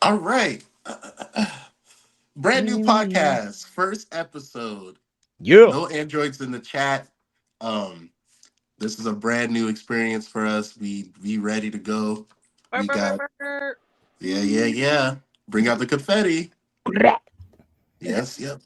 All right. Brand new podcast, first episode. Yeah. No androids in the chat. Um, this is a brand new experience for us. We ready to go. Brr, We brr, brr, got brr. yeah. Bring out the confetti. Yes, yep.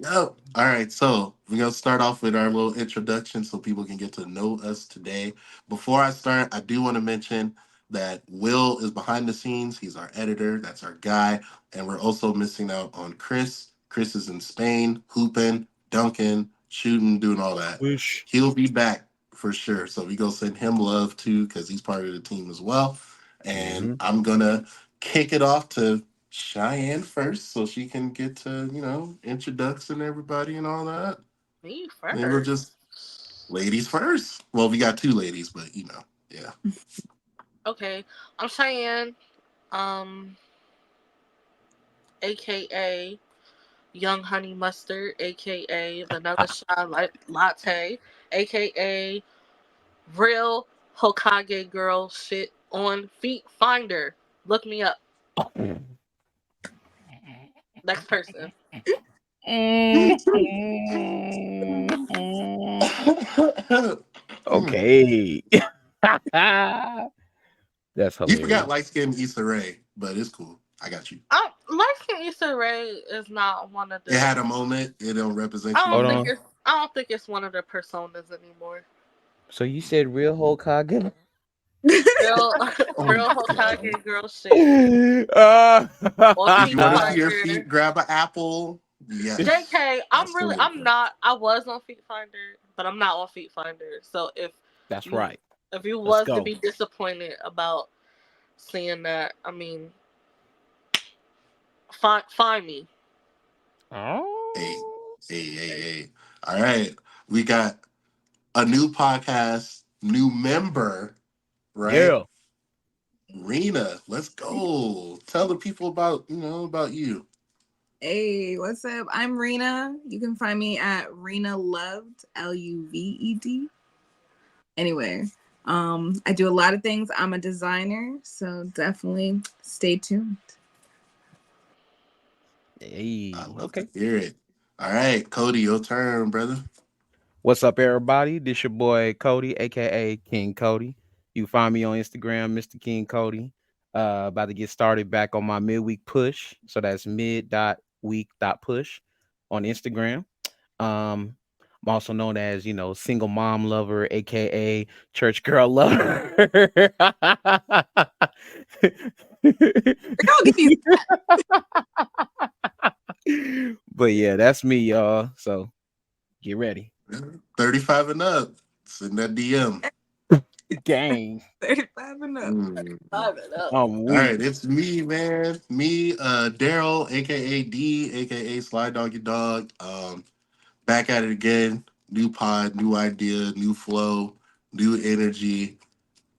All right, so we're gonna start off with our little introduction so people can get to know us today. Before I start, I do want to mention that Will is behind the scenes. He's our editor, that's our guy, and we're also missing out on Chris. Chris is in Spain, hooping, dunking, shooting, doing all that. Wish. He'll be back for sure. So we go send him love too, because he's part of the team as well. And Mm-hmm. I'm gonna kick it off to Cheyenne first, so she can get to introduction everybody and all that. Me Maybe we'll first. just ladies first. Well, we got two ladies, but yeah. Okay, I'm Cheyenne, um, aka Young Honey Mustard, aka Vanilla Shy Latte, aka Real Hokage Girl shit on Feet Finder. Look me up. Next person. Okay. That's You forgot hilarious. light skinned Issa Rae, but it's cool. I got you. Light Skin Issa Rae is not one of It the. had a moment. It don't represent I you no don't Hold think more. on. it's. I don't think it's one of the personas anymore. So you said real Hokage? Real, Oh real my god. Hokage girl shit on If you Feet want to see your Finder. feet grab an apple, yes, JK, that's the way to I'm go. not. I was on Feet Finder, but I'm not on Feet Finder. So That's you, right. if you Let's was to go. be disappointed about seeing that, I mean, find me. Hey, Oh. hey. All right, we got a new podcast, new member, right? Yeah. Rena, let's go. Tell the people about you. Hey, what's up? I'm Rena. You can find me at Rena Loved, Luved. Anyway, I do a lot of things. I'm a designer, so definitely stay tuned. I Hey. love to Okay. hear it. All right, Cody, your turn, brother. What's up, everybody? This your boy Cody, aka King Cody. You find me on Instagram, Mr. King Cody. About to get started back on my midweek push. So that's mid.week.push on Instagram. Um, I'm also known as, single mom lover, aka church girl lover. Y'all get these. But yeah, that's me, y'all. So get ready. 35 and up. Send that DM. Gang. 35 and up. Mm. Five it up. I'm All weak. right, it's me, man. Me, Daryl, aka D, aka Sly Doggy Dog. Back at it again. New pod, new idea, new flow, new energy.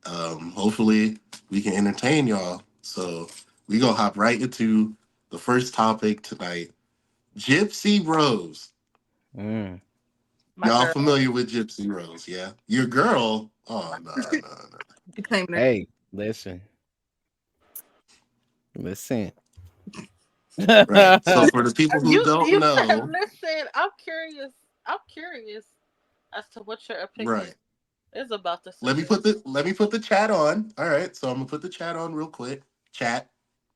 Hopefully we can entertain y'all. So we gonna hop right into the first topic tonight. Gypsy Rose. Mm. My Y'all girl. familiar with Gypsy Rose? Yeah, your girl. Oh no. You claiming her. Hey, listen. Right. So for the people who don't You know, listen. I'm curious. I'm curious as to what your opinion right. is about the Let me put situation. the chat on. All right. So I'm gonna put the chat on real quick. Chat.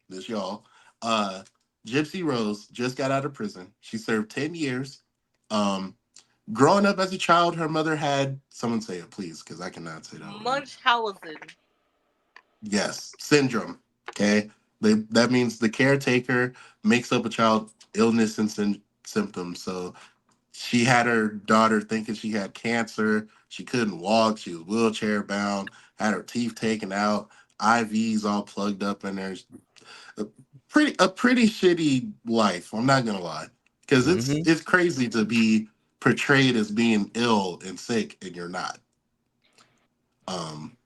This y'all. Uh Gypsy Rose just got out of prison. She served 10 years. Um Growing up as a child, her mother had someone say it, please, because I cannot say that word. Munchausen. Yes, syndrome. Okay, that means the caretaker makes up a child illness and symptoms. So she had her daughter thinking she had cancer. She couldn't walk. She was wheelchair bound. Had her teeth taken out. IVs all plugged up in there. A pretty shitty life. I'm not gonna lie, because it's Hmm. it's crazy to be portrayed as being ill and sick and you're not. Um,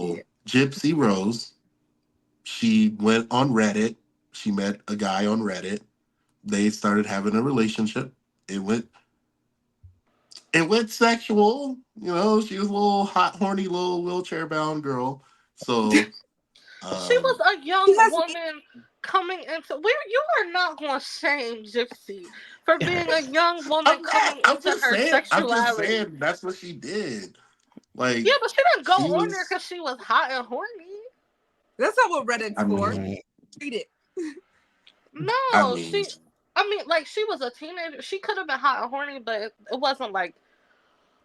Yeah. so Gypsy Rose, she went on Reddit. She met a guy on Reddit. They started having a relationship. It went it went sexual. She was a little hot, horny, little wheelchair bound girl. So, She was um, a He young has woman coming into you are not going to shame Gypsy for being a young woman I'm not. coming I'm into just her saying. I'm just sexuality. saying that's what she did. Like Yeah, but she didn't go she on there was. because she was hot and horny. That's not what Reddit's I for. mean. Read it. I No, mean. like she was a teenager. She could have been hot and horny, but it wasn't like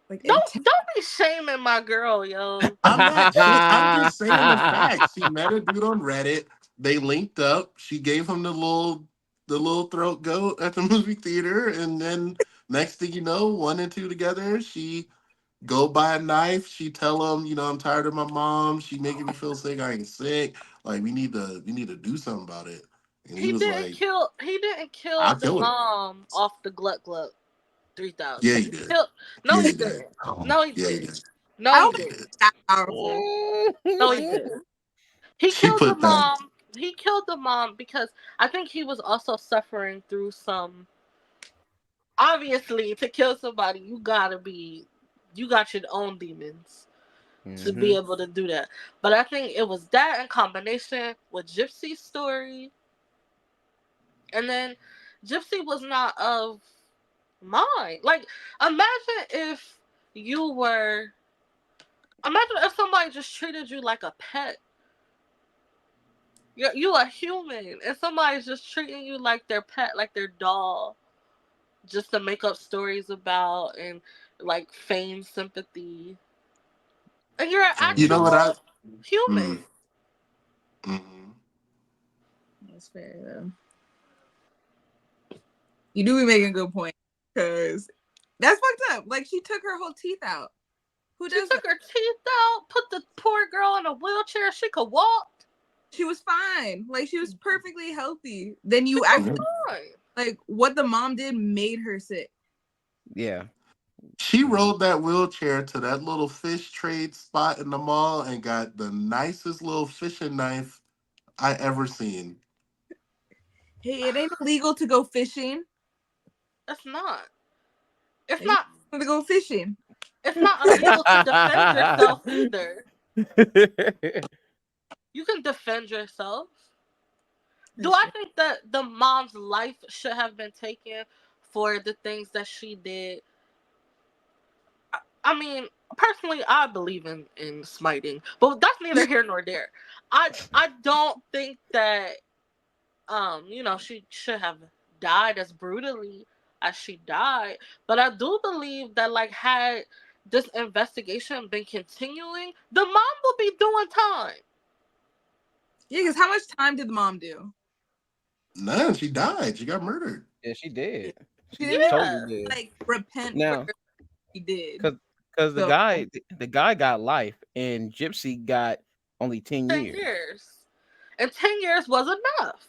Like don't be shaming my girl, yo. I'm not. I'm just saying the facts. She met a dude on Reddit. They linked up. She gave him the little throat goat at the movie theater, and then next thing you know, one and two together, she go buy a knife. She tell him, I'm tired of my mom. She making me feel sick. I ain't sick. Like we need to do something about it. And he was like, He didn't kill I'll the kill her. mom off the Gluck Gluck Yeah, 3000. he He did. killed No Yeah, he he did. didn't. No he Yeah, he didn't. did. No I he don't Yeah, he think didn't. did. it's that powerful. No he didn't. He She killed the put that. mom. He killed the mom because I think he was also suffering through some. Obviously, to kill somebody, you got your own demons to be Hmm. able to do that. But I think it was that in combination with Gypsy's story, and then Gypsy was not of mine. Like, imagine if you were. Imagine if somebody just treated you like a pet. You a human, and somebody's just treating you like their pet, like their doll, just to make up stories about and like feign sympathy. And you're an You know Hmm. what I? actual human. Mm, mm, That's fair though. You do be making a good point because that's fucked up. Like she took her whole teeth out. Who She does that? took her teeth out, put the poor girl in a wheelchair. She could walk. She was fine. Like she was perfectly healthy. Then She you was actually mm. fine. like what the mom did made her sick. Yeah. She Hmm. rode that wheelchair to that little fish trade spot in the mall and got the nicest little fishing knife I ever seen. Hey, it ain't illegal to go fishing. It's not. It's It's not. illegal to go fishing. It's not illegal to defend yourself either. You can defend yourself. Do That's I true. think that the mom's life should have been taken for the things that she did? I mean, personally, I believe in smiting, but that's neither here nor there. I don't think that she should have died as brutally as she died, but I do believe that like had this investigation been continuing, the mom would be doing time. Yeah, because how much time did the mom do? None, she died. She got murdered. Yeah, she did. She She didn't even totally Yeah, did. like repent for Now, what she did. because So the guy got life and Gypsy got only 10 10 years. years. And 10 years was enough.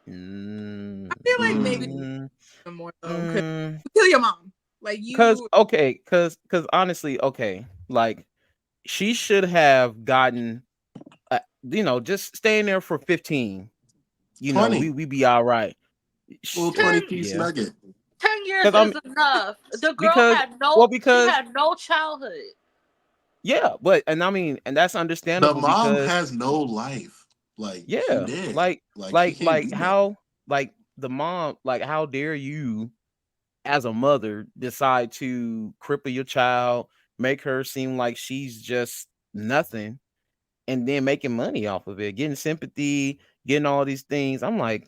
Mm, I feel like maybe Mm. mm, more though, because mm. you kill your mom. Like Cause you okay, cause honestly, okay, like she should have gotten, just staying there for 15. 20. We be all right. Little 20 10, piece Yeah, nugget. 10 years cause is enough. The girl because had well she because had no childhood. yeah, but and I mean and that's The understandable mom because has no life. Like, she yeah, dead. like Like, she like can't do like nothing. how like the mom like how dare you as a mother decide to cripple your child, make her seem like she's just nothing, and then making money off of it, getting sympathy, getting all these things. I'm like,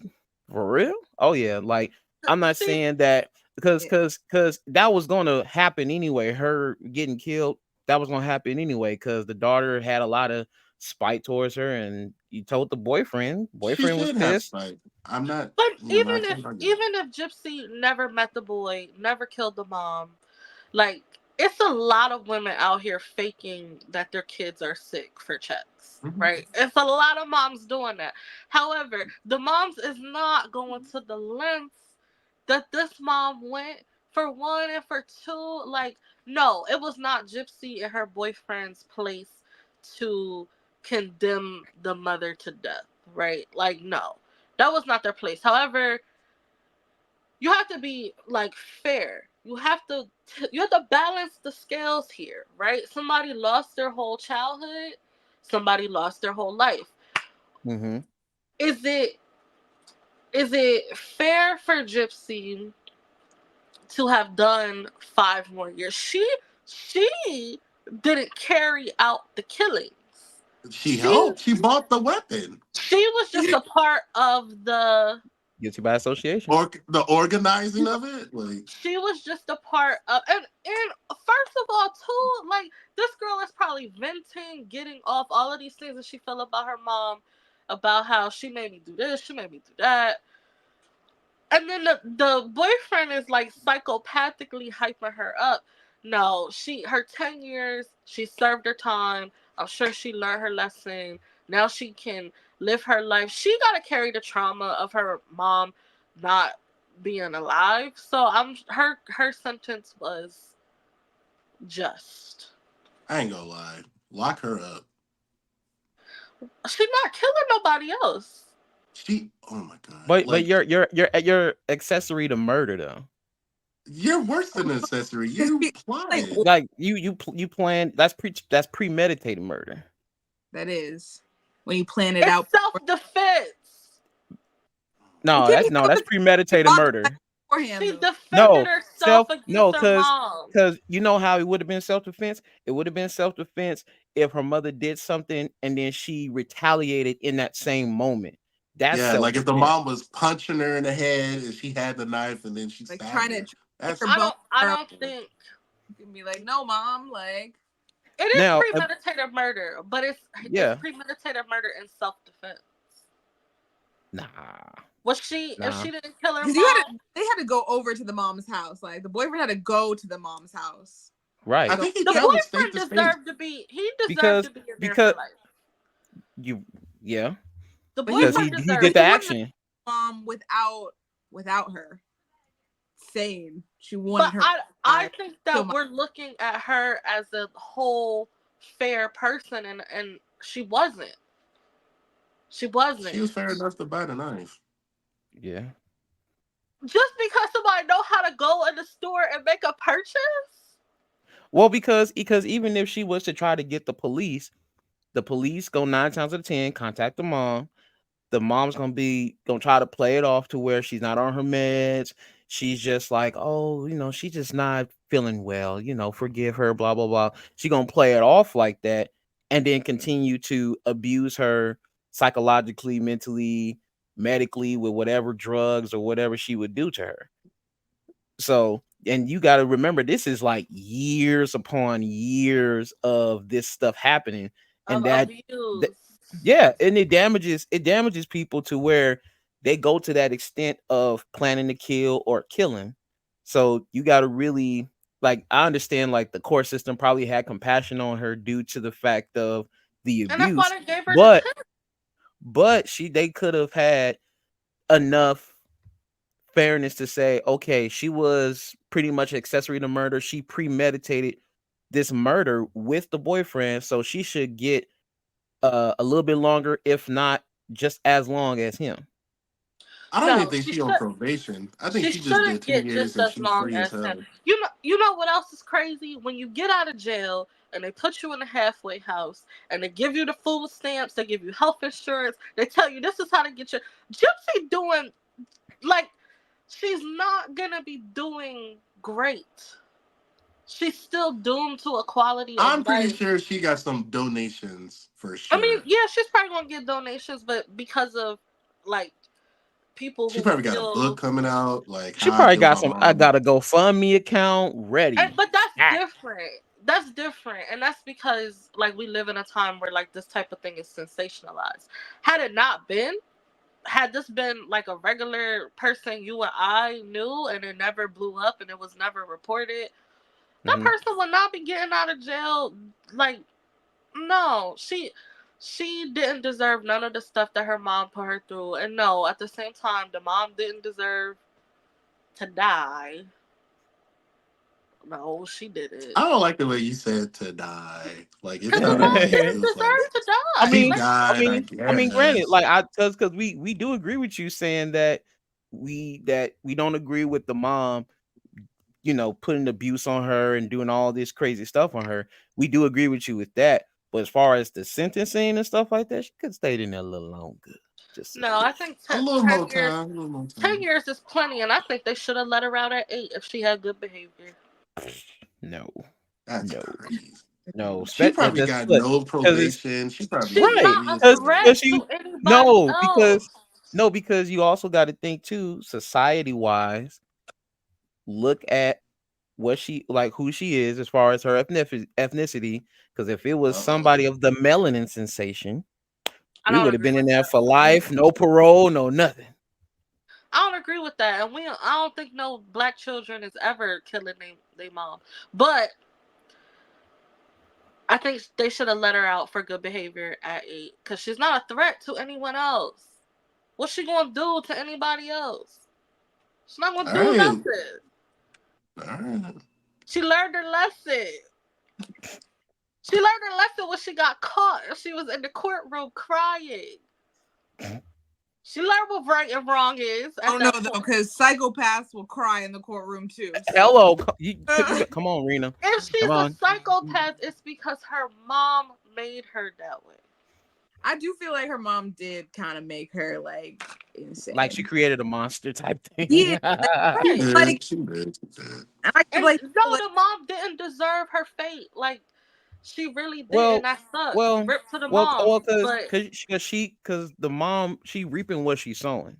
for real? Oh yeah. Like I'm not See, saying that because yeah. that was gonna happen anyway. Her getting killed, that was gonna happen anyway, because the daughter had a lot of spite towards her, and you told the boyfriend. She Boyfriend was should have pissed. spite. I'm not, but I can't argue that. even if Gypsy never met the boy, never killed the mom, like it's a lot of women out here faking that their kids are sick for checks, Mhm. right? It's a lot of moms doing that. However, the moms is not going to the lengths that this mom went, for one, and for two, like, no, it was not Gypsy and her boyfriend's place to condemn the mother to death, right? Like, no, that was not their place. However, you have to be like fair. You have to balance the scales here, right? Somebody lost their whole childhood, somebody lost their whole life. Hmm. Is it Is it fair for Gypsy to have done 5 more years? She didn't carry out the killings. She She helped. She bought the weapon. she was just a part of the Guilty by association. Or the organizing of it. Like, she was just a part of, and first of all too, like, this girl is probably venting, getting off all of these things that she felt about her mom, about how she made me do this, she made me do that. And then the boyfriend is like psychopathically hyping her up. No, her 10 years, she served her time. I'm sure she learned her lesson. Now she can live her life. She gotta carry the trauma of her mom not being alive. So her sentence was just. I ain't gonna lie. Lock her up. She's not killing nobody else. Oh my god. But Like, you're accessory to murder though. you're worse than an accessory. You Like, plotted. Like you plan that's premeditated murder. that is when you plan it It's out self-defense. No, that's premeditated murder. beforehand. She Though. defended herself against her because mom. you know how it would have been self-defense? It would have been self-defense if her mother did something and then she retaliated in that same moment. That's Yeah, like if the self-defense. mom was punching her in the head and she had the knife and then she Like stabbed trying her. to take That's her I bone. don't think You can be like, no, mom. Like, it is Now, premeditated murder, but it's yeah, premeditated murder in self-defense. nah. Was she if Nah. she didn't kill her because mom? they had to go over to the mom's house. Like the boyfriend had to go to the mom's house. I Right. think he The traveled state boyfriend to state. Because deserved to be in there because for life. you yeah, The But he because boyfriend he wouldn't. did deserved the He it. wouldn't have action. mom without her saying she But wanted her. I think Kill that my- we're looking at her as a whole fair person, and she wasn't. She wasn't. She was fair enough to buy the knife. Yeah. Just because somebody know how to go in the store and make a purchase. Well, because even if she was to try to get the police go 9 times out of 10, contact the mom. The mom's gonna try to play it off to where she's not on her meds. She's just like, oh, she's just not feeling well, forgive her, blah, blah, blah. She gonna play it off like that and then continue to abuse her psychologically, mentally, medically with whatever drugs or whatever she would do to her. So, and you got to remember, this is like years upon years of this stuff happening, Of and that abuse. yeah, and it damages people to where they go to that extent of planning to kill or killing. So you got to really, like, I understand, like, the court system probably had compassion on her due to the fact of the And that's why abuse, they gave her the but chance. they could have had enough fairness to say, okay, she was pretty much accessory to murder. She premeditated this murder with the boyfriend, so she should get a little bit longer, if not just as long as him. I don't even No, think she on probation. I think she she just did shouldn't 10 get years just and as she's long free as as him. hell. You know what else is crazy? When you get out of jail and they put you in a halfway house and they give you the food stamps, they give you health insurance, they tell you this is how to get your Gypsy doing, like, she's not gonna be doing great. She's still doomed to a quality I'm of pretty life. sure she got some donations for I mean, sure. yeah, she's probably gonna get donations, but because of, like, people She who probably got a book feel. coming out, like She How I probably Killed got My some. I Mom. got a GoFundMe account ready. But that's Stacked. different. That's different. And that's because, like, we live in a time where, like, this type of thing is sensationalized. Had it not been, had this been like a regular person you and I knew and it never blew up and it was never reported, that Mhm. person would not be getting out of jail. Like, no, she didn't deserve none of the stuff that her mom put her through. And no, at the same time, the mom didn't deserve to die. No, she didn't. I don't like the way you said to die. Like it Because the mom sounded like it didn't was like deserve to I die. she mean, Like, died, I granted, guess. like because we do agree with you saying that we don't agree with the mom, putting abuse on her and doing all this crazy stuff on her. We do agree with you with that. But as far as the sentencing and stuff like that, she could have stayed in there a little longer. Just No, I think A little 10 more years. time. A little more 10 time. years is plenty, and I think they should have let her out at 8 if she had good behavior. no, That's no, crazy. no. She probably Just got look, no because it's probation. She probably She's got right. not a released and threat Because all. she to anybody no, because else. no, because you also got to think too, society wise. Look at what she like, who she is as far as her ethnicity. Because if it was Uh-oh. somebody of the melanin sensation, I we don't would have agree been in with there that. for life, no parole, no nothing. I don't agree with that, and I don't think no black children is ever killing they mom. But I think they should have let her out for good behavior at 8, because she's not a threat to anyone else. What's she gonna do to anybody else? She's not gonna All do right. nothing. All right. She learned her lesson. She learned her lesson when she got caught and she was in the courtroom crying. She learned what right and wrong is I at don't know that though, point. because psychopaths will cry in the courtroom too. So Hello, come on, Rena, If come she's a on. psychopath, it's because her mom made her that way. I do feel like her mom did kind of make her like Like she insane. created a monster type thing. Yeah, She Right. like did. She did. She did. and I feel And like people, no, like the mom didn't deserve her fate. Like, she really didn't. well, That sucks. well, Rip to the mom. But, because the mom, she reaping what she's sowing.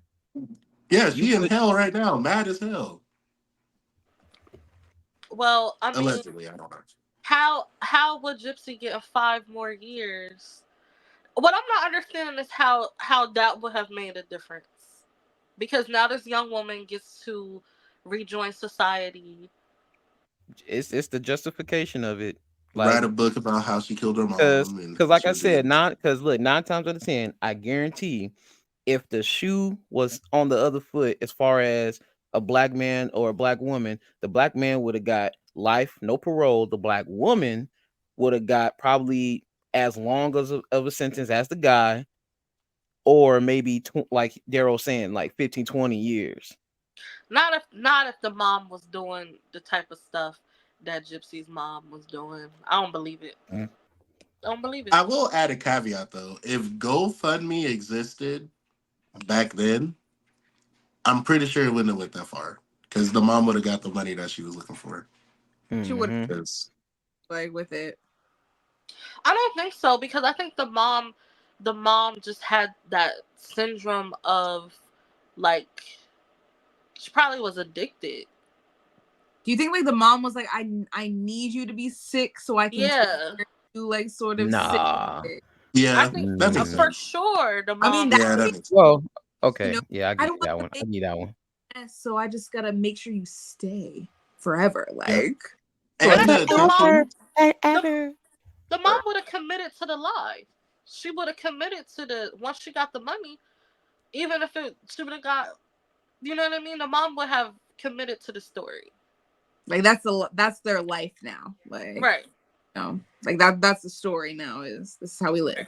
Yeah, You she in put hell right now, mad as hell. well, I mean, Allegedly, I don't know. how would Gypsy get 5 more years? What I'm not understanding is how that would have made a difference. Because now this young woman gets to rejoin society. it's the justification of it. Write Like a book about how she killed her because mom and because like I she did. said, not because look, 9 times out of 10, I guarantee if the shoe was on the other foot as far as a black man or a black woman, the black man would have got life, no parole. The black woman would have got probably as long as of a sentence as the guy, or maybe like Daryl saying, like 15, 20 years. Not if the mom was doing the type of stuff that Gypsy's mom was doing. I don't believe it. Mm. I don't believe it. I will add a caveat though. If GoFundMe existed back then, I'm pretty sure it wouldn't have went that far because the mom would have got the money that she was looking for. she would Hmm. Because like with it. I don't think so, because I think the mom just had that syndrome of, like, she probably was addicted. Do you think like the mom was like, I need you to be sick so I can take Yeah. care of you, like sort of sick? Nah. I yeah, think that makes Mm. for sense. sure the I mean, mom. that Yeah, that makes, makes sense. Well, you okay, know, yeah, I I give don't you want that to one. I make give you that one. mess, so I just gotta make sure you stay forever. Yep. Like, And sort I And of. the think Forever addiction, and the ever. the mom would have committed to the lie. She would have committed to the once she got the money, even if she would have got, you know what I mean. The mom would have committed to the story. Like that's their life now. Like, Right. like that's the story now. Is this is how we live?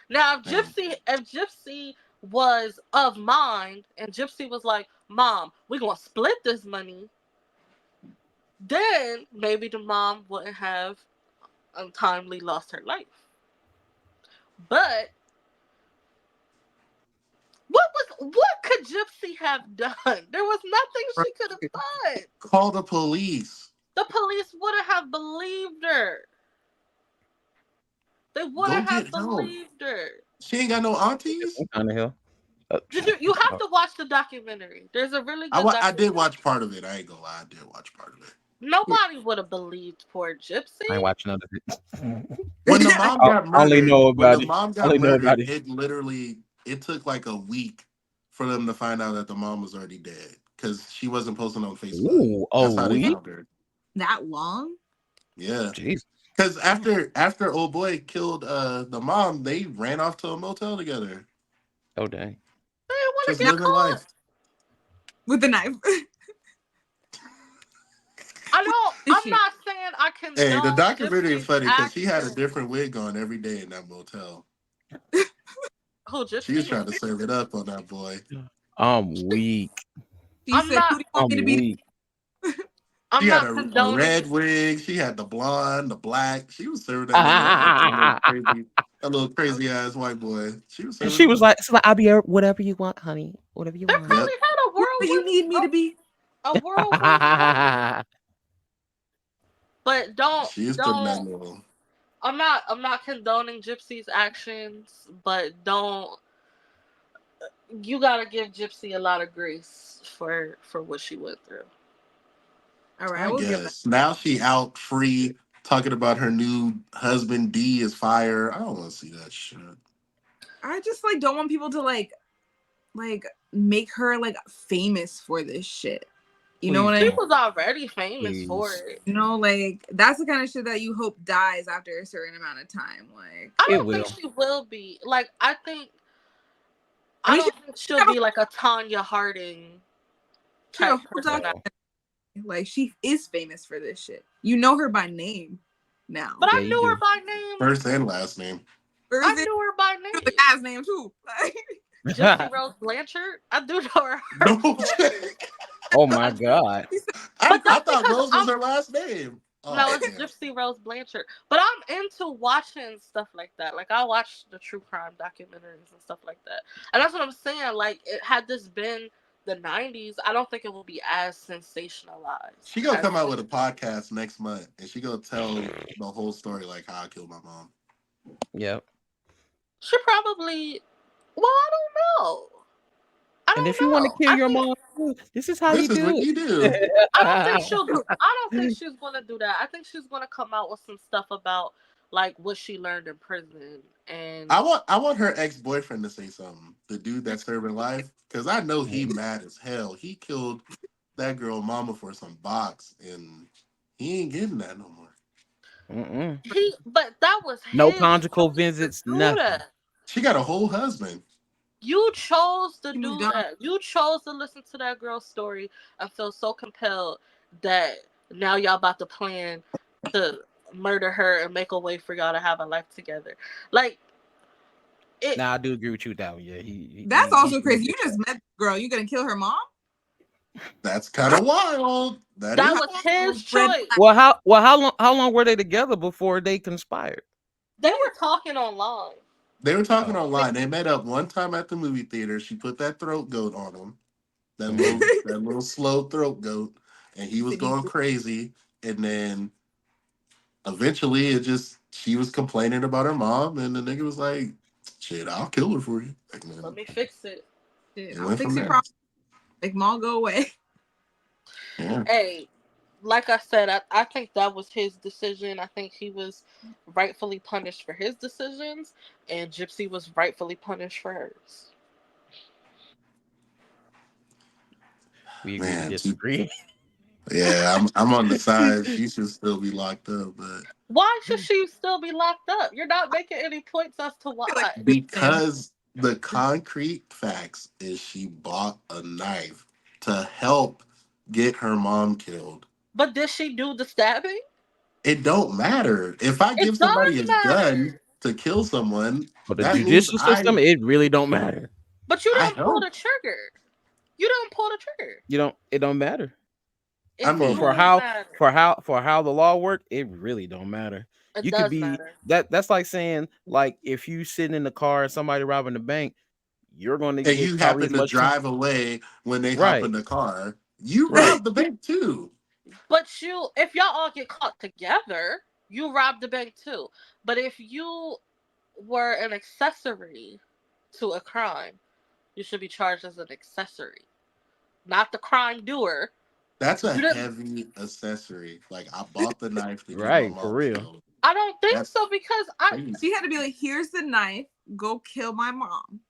Now, man, If Gypsy was of mind and Gypsy was like, "Mom, we're gonna split this money," then maybe the mom wouldn't have untimely lost her life. But what could Gypsy have done? There was nothing she could have done. call the police. The police wouldn't have believed her. They Go wouldn't have get help. believed her. She ain't got no aunties. Some kind of hell. You have to watch the documentary. There's a really good I did documentary. watch part of it. I ain't gonna lie. I did watch part of it. Nobody would have believed poor I ain't Gypsy. watching none of it. When the mom got I only murdered, know when the about it. mom I got only know murdered, about it. it literally it took like a week for them to find out that the mom was already dead because she wasn't posting on Facebook. Ooh, a That's how they week? found her. That long? Yeah, Jeez. because Damn. after old boy killed the mom, they ran off to a motel together, Oh dang. They didn't want to just get living caught. life. With the knife. I don't. Is I'm she? not saying I Hey, the condone documentary is Gypsy's funny because she had a actions. different wig on every day in that motel. Who She was Gypsy? trying to serve it up on that boy. I'm weak. She I'm said, not. "Who do you want I'm me to be?" weak. She I'm had not a condoning red it. wig. She had the blonde, the black. She was serving that nigga up like some little crazy. A little crazy ass white boy. She was And serving him up. she's like, I'll be whatever you want, honey. Whatever you They want. Yep. probably had a Whatever you need me to whirlwind, be. a whirlwind moment. But She is don't. phenomenal. I'm not condoning Gypsy's actions, but don't. You gotta give Gypsy a lot of grace for what she went through. All right, I I will give that. guess. Now she out free talking about her new husband D is fire. I don't want to see that shit. I just like don't want people to like make her like famous for this shit. You know Please what I She mean? don't. was already famous for Please. it. You know, like that's the kind of shit that you hope dies after a certain amount of time. Like, I It don't think will. she will be. Like I I mean, don't think she'll be like a Tanya Harding she got a type whole personality. documentary. Like, she is famous for this shit. You know her by name now. But Yeah, I you knew her do. by name. First and last name. Or I is it knew her by the name. guy's name too? Like, Gypsy Rose Blanchard. I do know her. No voice. shit. Oh my God. I, But I that's thought because Rose was her last name. no, Oh, it's damn. Gypsy Rose Blanchard. But I'm into watching stuff like that. Like I watch the true crime documentaries and stuff like that. And that's what I'm saying. Like had this been the '90s, I don't think it would be as sensationalized. She gonna As come out with a podcast next month, and she gonna tell the whole story like how I killed my mom. Yep. she probably. Well, I don't know. I And don't if you want to know. kill your mom, this is how This you is what do you do. I don't think it. she'll. I don't think she's gonna do that. I think she's gonna come out with some stuff about like what she learned in prison and. I want her ex boyfriend to say something. The dude that's serving life, because I know he mad as hell. He killed that girl mama for some box, and he ain't getting that no more. Mm-mm. But that was No his conjugal choice to visits, do nothing. that. She got a whole husband. You chose to she moved do on. that. You chose to listen to that girl's story and feel so compelled that now y'all about to plan to murder her and make a way for y'all to have a life together. Like it. Now I do agree with you with that one. Yeah, That's he also really crazy. did You just that. met the girl. You gonna kill her mom? That's kind of wild. That That is was his wild. Red choice. flag. How long were they together before they conspired? They were talking online. They were talking Oh, online. They met up one time at the movie theater. She put that throat goat on him, that little slow throat goat, and he He was said you going crazy. And then eventually, it just she was complaining about her mom, and the nigga was like, "Shit, I'll kill her for you." Like, Let man, me fix it. shit. it I'll went fix from your there. problem. Make them all go away. Yeah, Hey, like I said, I think that was his decision. I think he was rightfully punished for his decisions, and Gypsy was rightfully punished for hers. we agree to man. disagree. Yeah, I'm on the side. She should still be locked up, but Why should she still be locked up? You're not making any points as to I feel like why. Sam. because the concrete facts is she bought a knife to help get her mom killed. But did she do the stabbing? It don't matter. If I It give somebody does a gun matter. to kill someone, For the that means judicial I system, it really don't matter. But you I didn't pull the helped. trigger. You didn't pull the trigger. It don't matter. I It For do for mean, how matter. for how the law work, it really don't matter. It You could does be matter. that's like saying, like, if you sitting in the car and somebody robbing the bank, you're going to and get you probably as happen to much time. drive away when they hop in Right, the car, you right. robbed the bank too. But if y'all all get caught together, you robbed the bank too. But if you were an accessory to a crime, you should be charged as an accessory, not the crime doer. That's a You didn't. heavy accessory. Like I bought the knife to get my Right, for mom real. killed. I don't think That's so because I. crazy. She had to be like, "Here's the knife. Go kill my mom."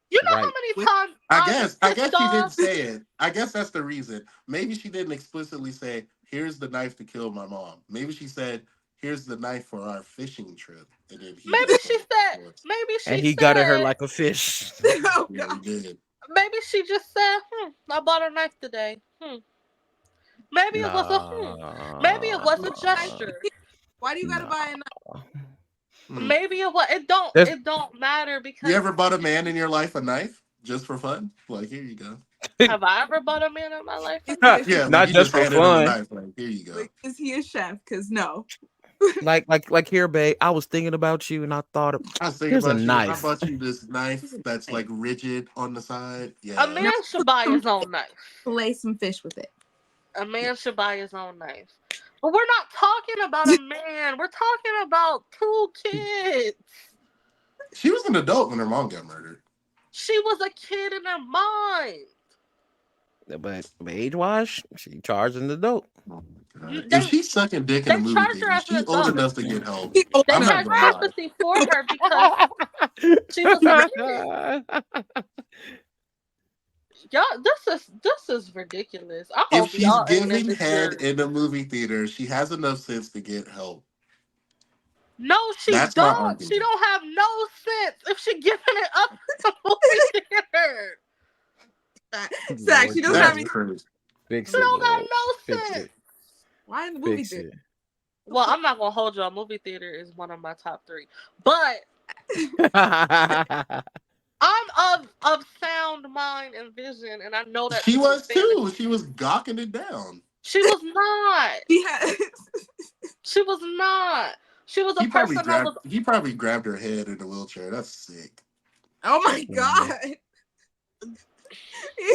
You know how Right. many With times I I was guess I pissed guess she didn't off. say it. I guess that's the reason. Maybe she didn't explicitly say, "Here's the knife to kill my mom." Maybe she said, "Here's the knife for our fishing trip," and then he Maybe just she went, said. "Well, Maybe And she he gutted her said. like a fish. Oh yeah, he god. did." Maybe she just said, I bought a knife today. Maybe it was a Maybe it was a Nah. gesture. Why do you gotta Nah. buy a knife? Hmm. Maybe it was. It don't. There's It don't matter You because ever bought a man in your life a knife just for fun? Like, here you go. have I ever bought a man in my life a Is he knife? a chef? Yeah, like not you just just for handed him a fun. knife. Like, here you go. Like, is he a chef? Because no. Like here, babe. I was thinking about you, and I thought, I was thinking here's a about you. I knife. bought you this knife that's like rigid on the side. A Yeah. Now man should buy his own knife. fillet some fish with it. A man should buy his own knife. But we're not talking about a man. We're talking about two kids. She was an adult when her mom got murdered. She was a kid in her mind. But age wise, she charged an adult. Oh my God. They, If she's sucking dick in they a movie charged her theater, as an she old adult. enough to get help. She old They I'm not had gonna lie. sympathy for her because she was a kid. Y'all, this is ridiculous. I If hope she's y'all ain't in giving this head journey. in a movie theater, she has enough sense to get help. No, she That's my don't. She argument. don't have no sense if she giving it up to the movie theater. Zach, she doesn't have That's any. Lord, crazy. fix She it, don't got Lord. no Fix sense. it. Why in the movie Fix theater? it. Well, I'm not gonna hold you. A movie theater is one of my top 3, but I'm of sound mind and vision, and I know that She to be was insanity. too. She was gawking it down. She was not. She has. She was not. She was a person that was. He probably grabbed her head in the wheelchair. That's sick. Oh my Mhm. God.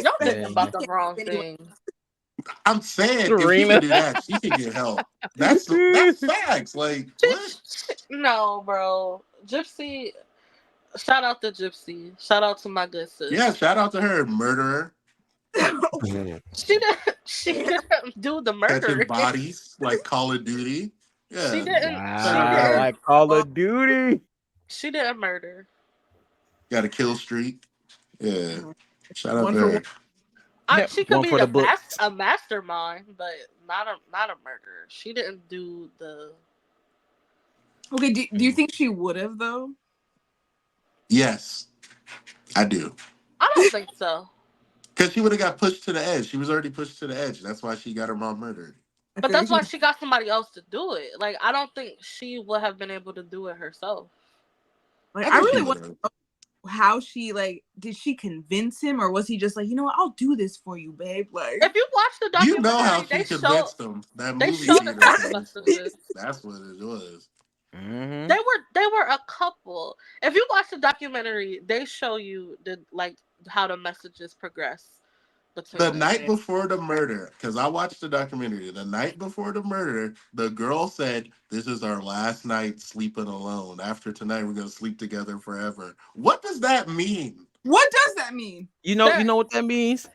Y'all Yeah. thinking about the wrong thing. I'm saying if she Serena. can do that, she can get help. That's facts. Like what? No, bro. Gypsy. Shout out to Gypsy. Shout out to my good sis. Yeah, shout out to her, murderer. She didn't. She didn't do the Catching murdering. bodies like Call of Duty. She Yeah. didn't. She Shout out to Wow, didn't. her. like Call of Duty. She didn't murder. Got a kill streak. Yeah. Shout out One to for one. her. She could One be for the books. a mastermind, but not a murderer. She didn't do the. Okay, do you think she would have though? Yes, I do. I don't think so. Because she would have got pushed to the edge. She was already pushed to the edge. That's why she got her mom murdered. I But feel that's like why she got somebody else to do it. Like I don't think she would have been able to do it herself. like I I think she really would want have. how she like did she convince him or was he just like, you know what, I'll do this for you, babe? Like If you watch the You know how documentary, she convinced them. That they movie show the theater text convinced them. messages. That's what it was. Mm-hmm. They were a couple. If you watch the documentary, they show you the like how the messages progress between The them. night before the murder, because I watched the documentary, the night before the murder, the girl said, "This is our last night sleeping alone. After tonight, we're going to sleep together forever." What does that mean? what does that mean? You That know what that means?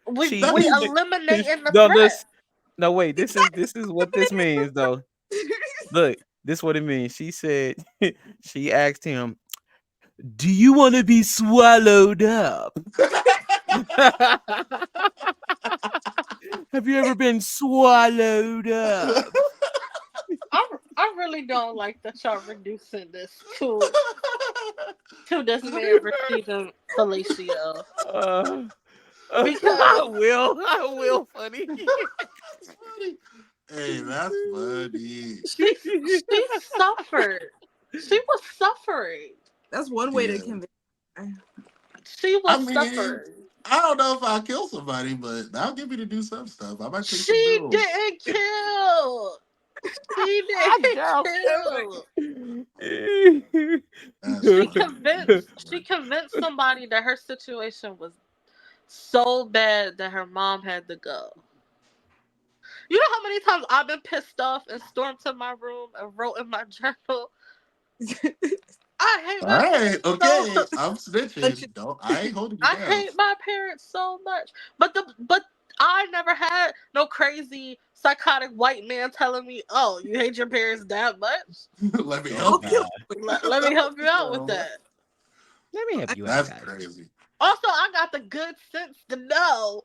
we That we means eliminating the no, threat. no, wait. This is what this means, though. Look, this is what it means. She said, she asked him, "Do you want to be swallowed up? Have you ever been swallowed up?" I really don't like that y'all reducing this to this man receiving fellatio Uh, because I will, funny. That's funny. Hey, that's funny. she suffered. She was suffering. That's one way to Yeah. convince. She I was mean, suffering. I don't know if I'll kill somebody, but that'll get me to do some stuff. I might pay some She bills. didn't kill. She didn't kill. That's funny. She convinced somebody that her situation was so bad that her mom had to go. You know how many times I've been pissed off and stormed to my room and wrote in my journal, I hate All my right, parents okay. so I'm snitching. Don't I ain't holding you I down. hate my parents so much. But I never had no crazy psychotic white man telling me, "Oh, you hate your parents that much? Let me I'll help kill you. Let me help you out with that." Let me help you out, That's guys. crazy. Also, I got the good sense to know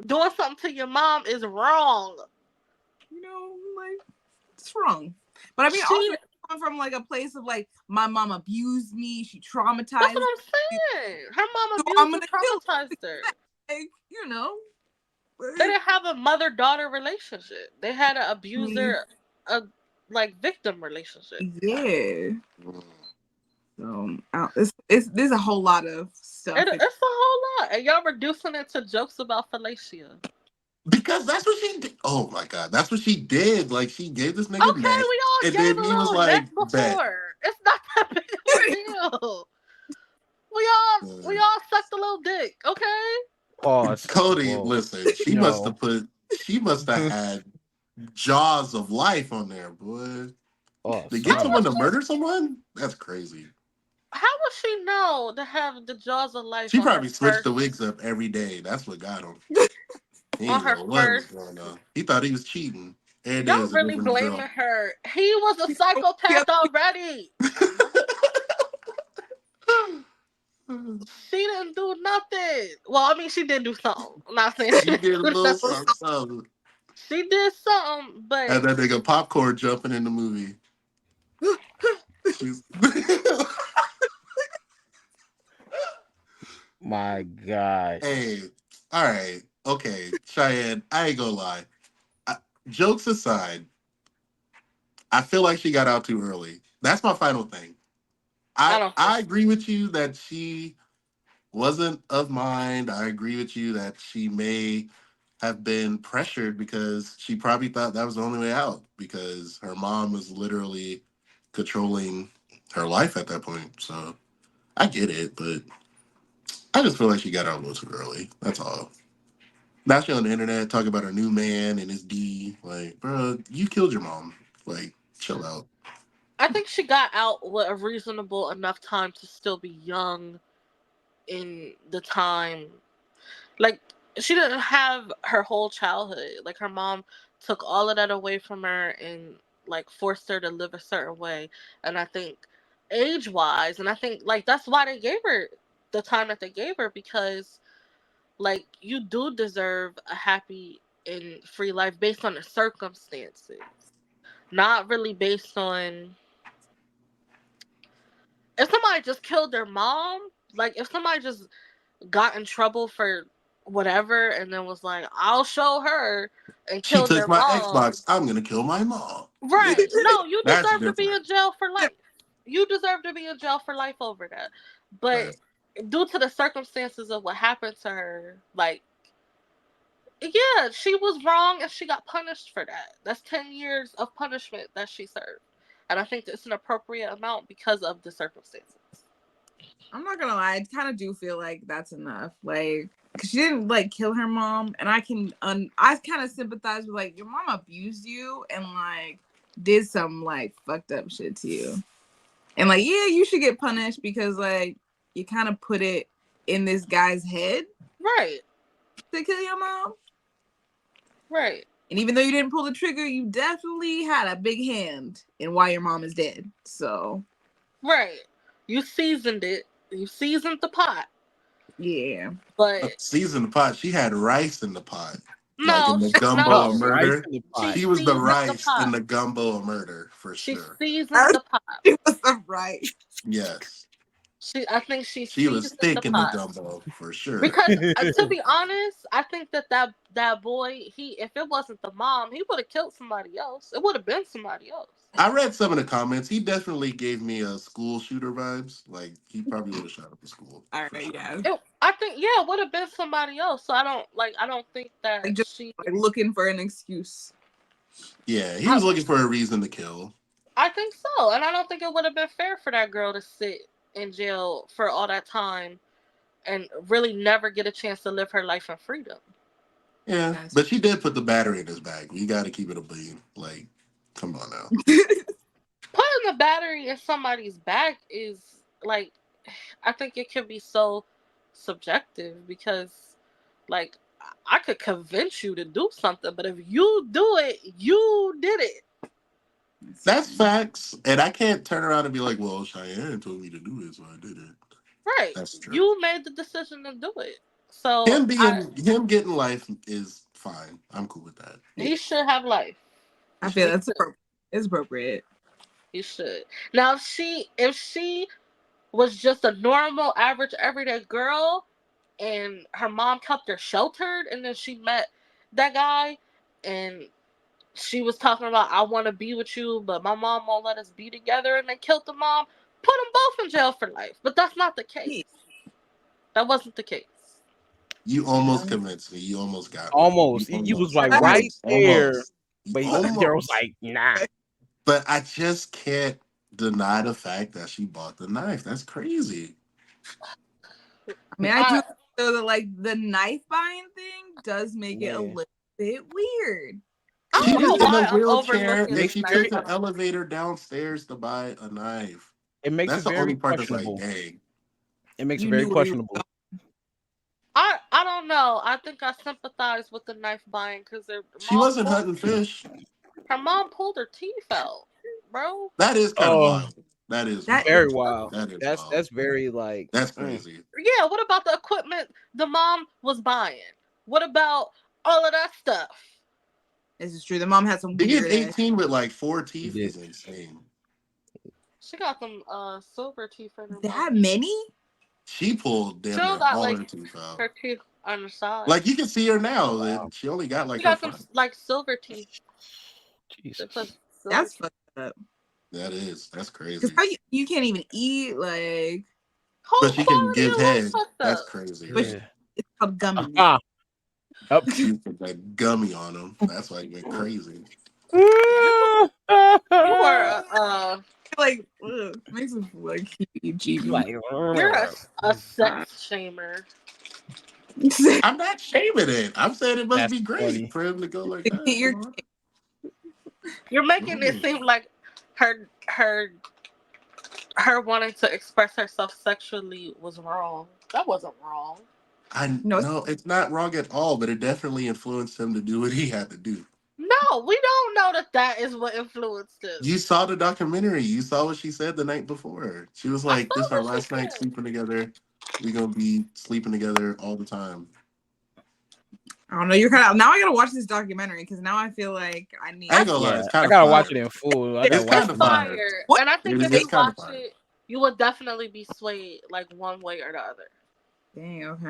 doing something to your mom is wrong. You know, like it's wrong. But I mean, She, also come from like a place of like my mom abused me, she traumatized that's what me, I'm saying. Her mom so I'm abused and gonna kill traumatized her. like, you know. They didn't have a mother-daughter relationship. They had an I mean, abuser, a like victim relationship. yeah. Mm. So there's a whole lot of stuff. It's a whole lot, and y'all reducing it to jokes about fellatio. Because that's what she did. Oh my god, that's what she did. Like she gave this nigga Okay, neck, we all and gave then a he was little like, neck "Bet." before. It's not that big of a deal. We Uh, all sucked a little dick, okay? Pause. Cody, Whoa. listen, she must have No. put, she must have had jaws of life on there, boy. Oh, To get How someone would son. to she murder someone, that's crazy. how would she know to have the jaws of life She probably switched the wigs up every day. That's what got him. He on didn't her know what was first going on. He thought he was cheating. And y'all there's a really different blaming girl. her. He was a psychopath already. She didn't do nothing. Well, I mean, she did do something. I'm not saying she She didn't did a do little nothing. something, something. She did something, but And that nigga popcorn jumping in the movie. She's My gosh. hey, all right, okay, Cheyenne. I ain't gonna lie. I, jokes aside, I feel like she got out too early. That's my final thing. I I don't think I so. agree with you that she wasn't of mind. I agree with you that she may have been pressured because she probably thought that was the only way out because her mom was literally controlling her life at that point. So I get it, but I just feel like she got out a little too early. That's all. Now she on the internet talking about her new man and his D. Like, bro, you killed your mom. Like, chill out. I think she got out with a reasonable enough time to still be young in the time. Like, she didn't have her whole childhood. Like, her mom took all of that away from her and, like, forced her to live a certain way. And I think age wise, and I think, like, that's why they gave her the time that they gave her because, like, you do deserve a happy and free life based on the circumstances, not really based on if somebody just killed their mom, like if somebody just got in trouble for whatever and then was like, I'll show her and She killed took their my mom. Xbox. I'm gonna kill my mom. Yeah, Right. No, you that's deserve to be different. in jail for life. You deserve to be in jail for life over that. But Right. due to the circumstances of what happened to her, like, yeah, she was wrong and she got punished for that. That's 10 years of punishment that she served. And I think it's an appropriate amount because of the circumstances. I'm not gonna lie, I kind of do feel like that's enough. Like, cause she didn't like kill her mom, and I I kind of sympathize with like your mom abused you and like did some like fucked up shit to you, and like yeah, you should get punished because like you kind of put it in this guy's head Right. to kill your mom, Right. and even though you didn't pull the trigger, you definitely had a big hand in why your mom is dead. So Right. You seasoned it. You seasoned the pot. yeah, But Season the pot. She had rice in the pot, like no, in the she, gumbo no, of Huh, she rice murder. in the she pot. She was the seasoned the rice in pot. the gumbo of murder for She sure. seasoned the pot. it was a right. Yes, I think she she was seasoned the thick in the pot. gumbo for sure. Because to be honest, I think that boy, he if it wasn't the mom, he would have killed somebody else. It would have been somebody else. I read some of the comments. He definitely gave me a school shooter vibes. Like he probably would have shot up a school All for right, sure. yeah. I think yeah, it would have been somebody else. So I don't think Like that just she. like looking for an excuse. Yeah, he I, was looking for a reason to kill. I think so, and I don't think it would have been fair for that girl to sit in jail for all that time and really never get a chance to live her life in freedom. Yeah, That's but she did put the battery in his bag. We got to keep it a beam. Like, come on now. Putting the battery in somebody's back is like, I think it can be so subjective because, like, I could convince you to do something, but if you do it, you did it. That's facts, and I can't turn around and be like, "Well, Cheyenne told me to do it, so I did it." Right. That's true. You made the decision to do it. So Him getting life is fine. I'm cool with that. yeah. he should have life. I feel He that's should. appropriate. It's appropriate. He should. Now if she was just a normal, average, everyday girl, and her mom kept her sheltered, and then she met that guy, and she was talking about I want to be with you, but my mom won't let us be together, and they killed the mom, put them both in jail for life. But that's not the case. Yeah. That wasn't the case. You almost convinced me. You almost got me. You Almost. You was almost, like right almost, there, almost, but the girl was almost. like, nah. But I just can't deny the fact that she bought the knife. That's crazy. I mean, I I do know that like the knife buying thing does make it a Yeah. little bit weird. I It, She don't was it, know in it, a why I'm wheelchair overlooking and this makes she it knife took very the fight. elevator downstairs to buy a knife. it makes That's it the very only part that's like, questionable. dang. It makes it You very knew where you were questionable. I don't know. I think I sympathize with the knife buying because their She mom wasn't pulled hunting fish. her mom pulled her teeth out, bro. That is kind of Oh, wild. That is that wild. very is wild. That is That's wild. very like That's crazy. Yeah, what about the equipment the mom was buying? What about all of that stuff? this is true. The mom had some Being weird ass 18 with like 4 she teeth did. is insane. She got them silver teeth in her mouth. that many. She pulled She damn don't near got all like her teeth out. her teeth on the side. Like you can see her Oh now that wow. she only got She like her got them front. like silver teeth. They put Jesus. silver That's teeth. fucked up. That's Because crazy. how you can't even eat like, Whole But she can quality give of life head. fucked That's up. crazy. but Yeah. it's called gummies. Ah. Up. She put that gummy on him. That's why he went crazy. You you were Like ugh, makes me like heebie like you're a jeebies. sex shamer. I'm not shaming it. I'm saying it must that's be great funny. for him to go like Get that. your Come on. You're making it Mm. seem like her her her wanting to express herself sexually was wrong. That wasn't wrong. I no. no, it's not wrong at all, but it definitely influenced him to do what he had to do. No, we don't know that that is what influenced him. You saw the documentary. You saw what she said the night before. She was I like, saw "This our what she last night said. sleeping together. We gonna be sleeping together all the time." I don't know. You're kind of now. I gotta watch this documentary because now I feel like I I need ain't I gonna lie, Yeah. it's kind I of gotta watch fire. it in full. I gotta It's watch kind it's it of in fire. fire, what and I think if It's you kind of watch fire. it, you will definitely be swayed like one way or the other. dang. Okay.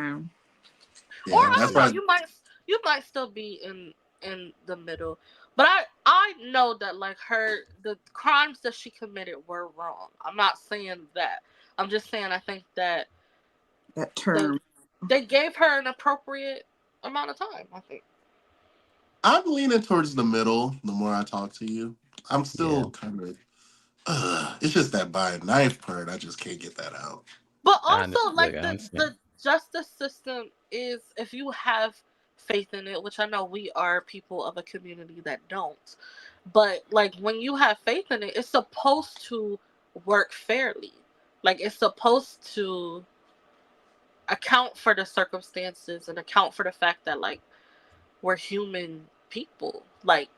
Or Yeah, I that's don't know. why You might still be in the middle. But I know that like the crimes that she committed were wrong. I'm not saying that. I'm just saying I think that That they term. they gave her an appropriate amount of time. I think. I'm leaning towards the middle. The more I talk to you, I'm Yeah. still kind of. It's just that by a knife part. I just can't get that out. But I also, look, like I understand. the justice system is, if you have faith in it, which I know we are people of a community that don't, but like when you have faith in it, it's supposed to work fairly. Like it's supposed to account for the circumstances and account for the fact that like we're human people. Like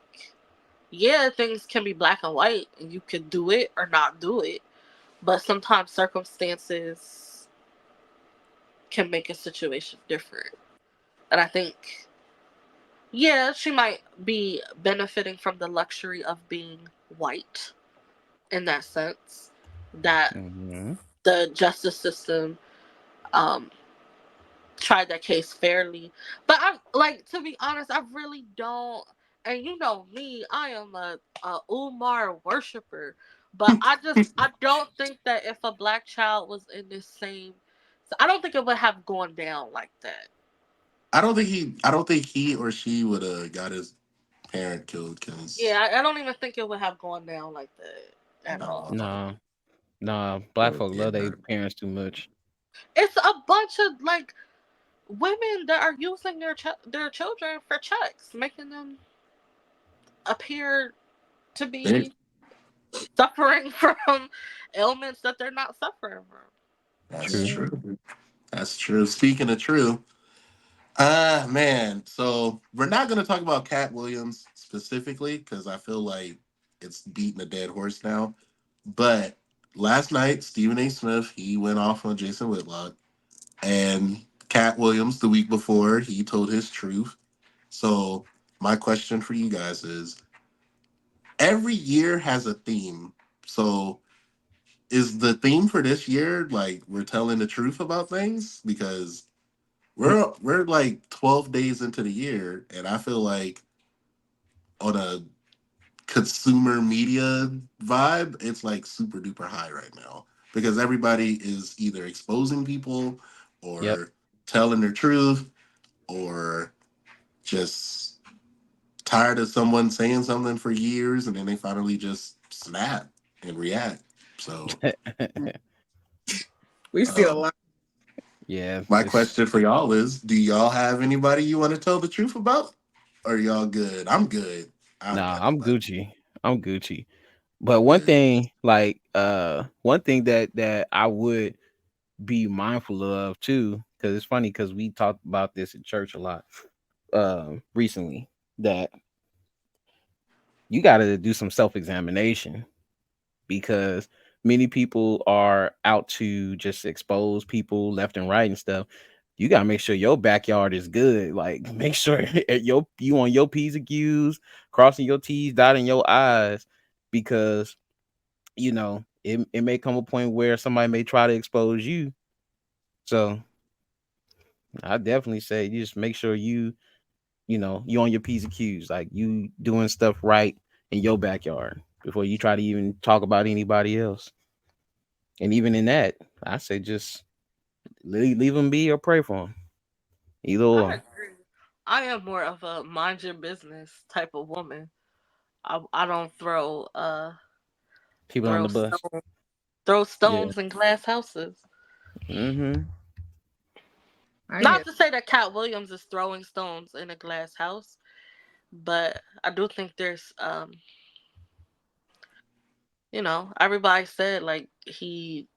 yeah, things can be black and white, and you could do it or not do it, but sometimes circumstances can make a situation different. And I think, yeah, she might be benefiting from the luxury of being white in that sense, that Hmm. the justice system um, tried that case fairly. But I like to be honest, I really don't. And you know me, I am a Umar worshiper. But I don't think that if a black child was in this same, I don't think it would have gone down like that. I don't think he or she would have got his parent killed because Yeah, I don't even think it would have gone down like that at all. No, no. Black folk yeah. love their parents too much. It's a bunch of like women that are using their children for checks, making them appear to They, be suffering from ailments that they're not suffering from. that's True. true. That's true. Speaking of true, man. So we're not gonna talk about Cat Williams specifically because I feel like it's beating a dead horse now. But last night, Stephen A. Smith he went off on Jason Whitlock, and Cat Williams the week before he told his truth. So my question for you guys is: every year has a theme. So is the theme for this year like we're telling the truth about things because we're like 12 days into the year, and I feel like on a consumer media vibe, it's like super duper high right now because everybody is either exposing people Yep. or telling their truth. or just tired of someone saying something for years and then they finally just snap and react. So We've seen a um, lot. Yeah, my it's question for y'all is, do y'all have anybody you want to tell the truth about? Or y'all good? I'm good. I don't nah, got I'm nobody. Gucci. I'm Gucci. But one Yeah. thing, like one thing that I would be mindful of too, because it's funny because we talked about this in church a lot recently, that you gotta do some self-examination because many people are out to just expose people left and right and stuff. You gotta make sure your backyard is good. Like make sure you on your P's and Q's, crossing your T's, dotting your I's, because it may come a point where somebody may try to expose you. So I definitely say you just make sure you on your P's and Q's, like you doing stuff right in your backyard before you try to even talk about anybody else. And even in that, I say just leave them be or pray for them. Either I or. agree. I am more of a mind your business type of woman. I don't People on throw the bus. stones throw Yeah. stones in glass houses. Mm-hmm. I Not get to say that Cat Williams is throwing stones in a glass house, but I do think there's everybody said like he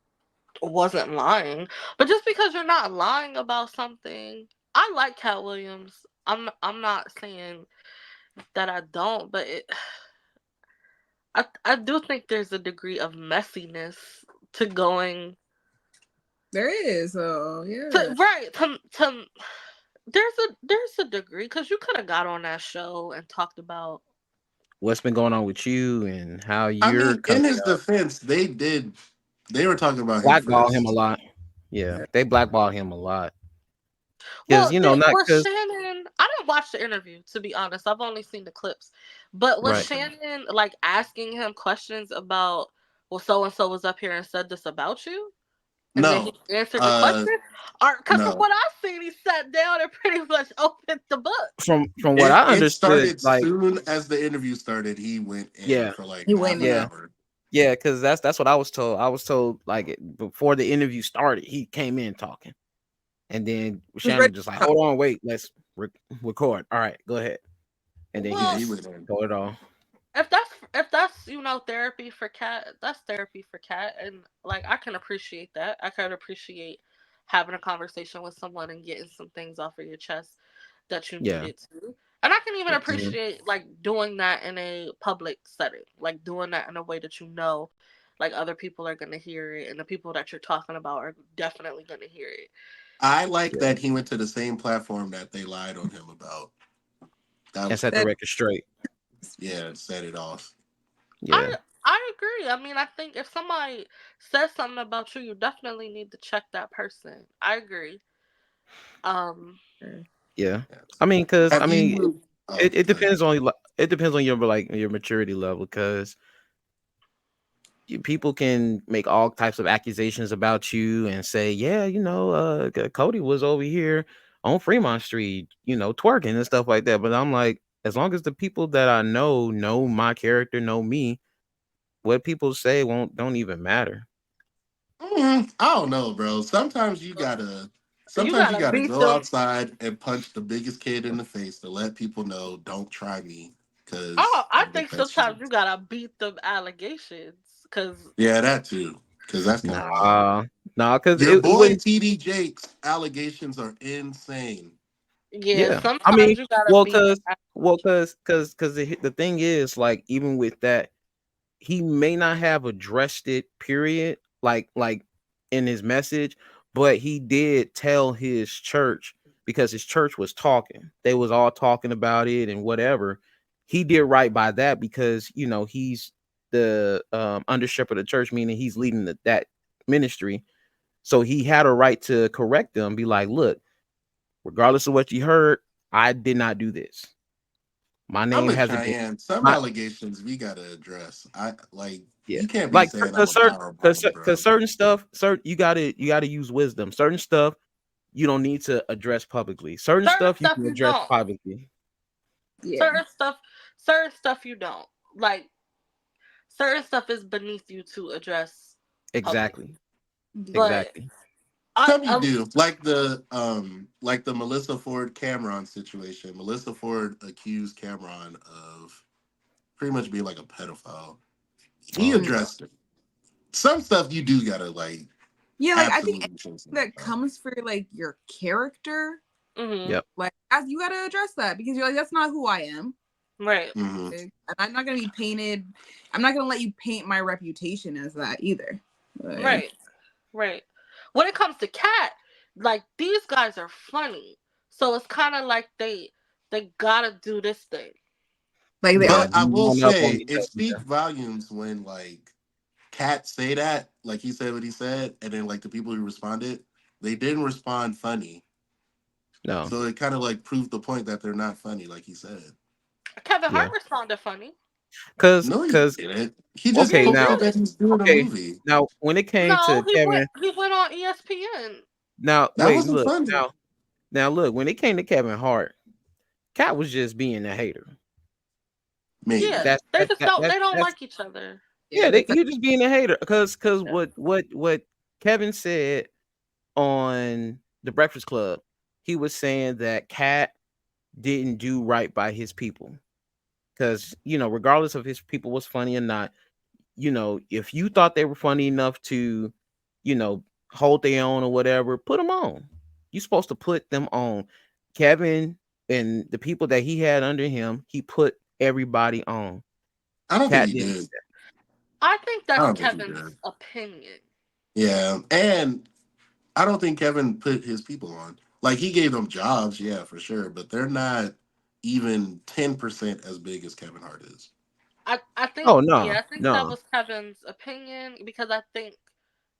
wasn't lying. But just because you're not lying about something, I like Cat Williams. I'm not saying that I don't, but I do think there's a degree of messiness to going there is. Oh yeah. to right to there's a degree because you could have got on that show and talked about What's been going on with you and how I you're mean, in coming his up? defense, they were talking about him Blackball him a first. lot. Yeah, they blackballed him a lot because well not was because Shannon. I didn't watch the interview to be honest. I've only seen the clips, but was right. Shannon like asking him questions about, well, so and so was up here and said this about you, and then he No, answered the uh, question, or because from no. what I've seen, he sat down and pretty much opened the book. From what I It understood, started like soon as the interview started. He went in yeah, for like He half went an in. yeah. hour. Yeah, because that's what I was told. I was told like before the interview started, he came in talking, and then He was ready Shannon just like, to talk. hold on, wait, let's record. All right, go ahead, and then he Yeah, Well, he just went in. told it all. if that's therapy for Cat, that's therapy for Cat, and like I can appreciate that. I can appreciate having a conversation with someone and getting some things off of your chest that you Yeah, needed to. And I can even Yes. mhm. appreciate like doing that in a public setting, like doing that in a way that like other people are gonna hear it, and the people that you're talking about are definitely gonna hear it. I like Yeah, that he went to the same platform that they lied on him about. That and was set the That cool. record straight. Yeah, set it off. Yeah, I agree. I mean, I think if somebody says something about you, you definitely need to check that person. I agree. Um, yeah. Yes. I mean, because Have you? Oh, it go ahead. depends on it depends on your like your maturity level because people can make all types of accusations about you and say, yeah, Cody was over here on Fremont Street, twerking and stuff like that. But I'm like, as long as the people that I know my character, know me, what people say won't don't even matter. I don't know, bro. you Sometimes you gotta gotta beat go them. outside and punch the biggest kid in the face to let people know, don't try me, Oh, because I I'm the think best sometimes shit. you gotta beat them allegations, cause Yeah, that too, because that's kind of wild. Nah, nah, because Your it boy wouldn't. TD Jakes allegations are insane. yeah, Yeah, I sometimes mean, you gotta well, beat them. because the thing is, like, even with that, he may not have addressed it, period, like in his message, but he did tell his church because his church was talking. They was all talking about it and whatever. He did right by that because he's the under shepherd of the church, meaning he's leading that ministry. So he had a right to correct them, be like, look, regardless of what you heard, I did not do this. My I'm name with hasn't been Cheyenne. Some my allegations we gotta address. I like yeah. you can't be Like saying I'm because a certain power because bottom, bro. certain stuff, you gotta use wisdom. Certain stuff you don't need to address publicly. Certain Certain stuff you stuff can you address don't. privately. Yeah. Certain stuff you don't. Like certain stuff is beneath you to address publicly. Exactly. But Exactly. I, Some you do, like the Melissa Ford Cameron situation. Melissa Ford accused Cameron of pretty much being like a pedophile. He Oh, addressed it. Some stuff you do gotta like Yeah, like I think absolutely say something that about. comes for like your character, mhm, yep. like as you gotta address that because you're like, that's not who I am. right, Hmm. And I'm not gonna be painted. I'm not gonna let you paint my reputation as that either. Like, right, right. When it comes to Cat, like these guys are funny, so it's kind of like they gotta do this thing. they Yeah. But always. I will One up on say each it other. speaks volumes when like Kat say that, like he said what he said, and then like the people who responded, they didn't respond funny. No. So it kind of like proved the point that they're not funny, like he said. Kevin Yeah. Hart responded funny. No, he Cause didn't. He just okay Yeah, he posted now did. that he's doing a okay movie. now when it came No, to Kevin, he went on ESPN. now That wait, wasn't look, funny. now look, when it came to Kevin Hart, Cat was just being a hater. Yeah, Maybe. That's they that's just that, don't that's they don't that's like each other. Yeah, yeah, that's he just being a hater. Cause Yeah. what Kevin said on the Breakfast Club, he was saying that Cat didn't do right by his people. Cause regardless of his people was funny or not, if you thought they were funny enough to, you know, hold their own or whatever, put them on. You're supposed to put them on. Kevin and the people that he had under him, he put everybody on. I don't think Cat he didn't. did. I think I that's don't think he did. Kevin's opinion. Yeah, and I don't think Kevin put his people on. Like he gave them jobs, yeah, for sure, but they're not even 10% as big as Kevin Hart is. I think Oh yeah, no, I think that no. was Kevin's opinion because I think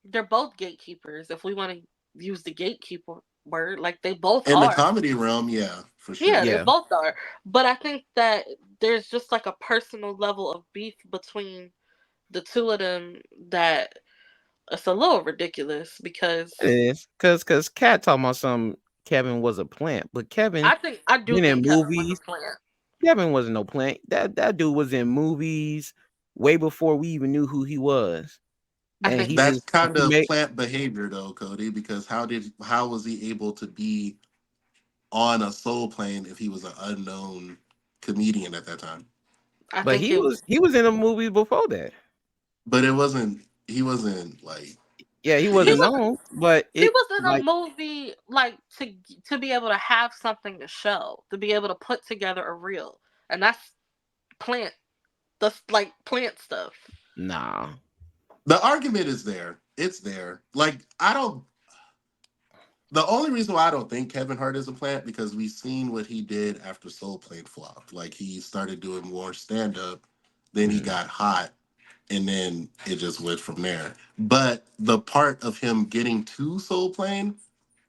they're both gatekeepers. If we want to use the gatekeeper word, like they both In the are. comedy realm, yeah, for Yeah, sure. they Yeah. both are. But I think that there's just like a personal level of beef between the two of them that it's a little ridiculous It because is. Cause Cat talking about some Kevin was a plant, but Kevin I do been in think Kevin was a movies. plant. Kevin wasn't no plant. That dude was in movies way before we even knew who he was. I And think he he That's just kind he of made plant behavior though, Cody, because how was he able to be on a soul plane if he was an unknown comedian at that time? I but think he was he was in a movie before that. But it wasn't he wasn't like Yeah, he he wasn't big. was known, but he it was in a like movie like to be able to have something to show, to be able to put together a reel. And plant that's like plant stuff. nah. The argument is there. It's there. Like I don't the only reason why I don't think Kevin Hart is a plant because we've seen what he did after Soul Plane flopped. Like he started doing more stand up, then he Mhm. got hot, and then it just went from there. But the part of him getting to Soul Plane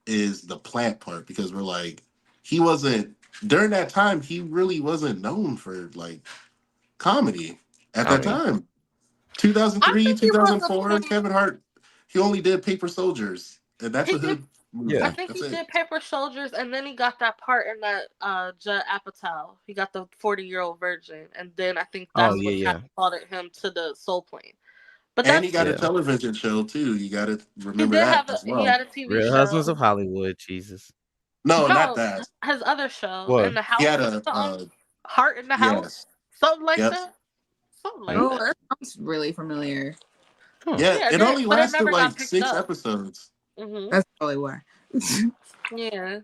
is the plant part because we're like, he wasn't during that time. He really wasn't known for like comedy at Oh that yeah. time. I 2003, think he was a 2004. plant. Kevin Hart, he only did Paper Soldiers, and that's He a did. hood I Yeah. movie. think That's he it. did Paper Soldiers, and then he got that part in that Judd Apatow. He got the 40-year-old virgin, and then I think Oh that's yeah, what yeah. catapulted him to the Soul Plane. But And he that's got a Yeah. television show too. You got to he remember did that have as he well. had a TV Real Husbands show. of Hollywood, Jesus. No, not No, that. his other show What? in the He house had or a something. Heart in the house, yes, something like yep, that. Something like Hmm? Oh, that. that sounds really familiar. Huh. yeah. Yeah, It only but it lasted never got like picked six up. episodes. Mhm. That's probably why. Yeah,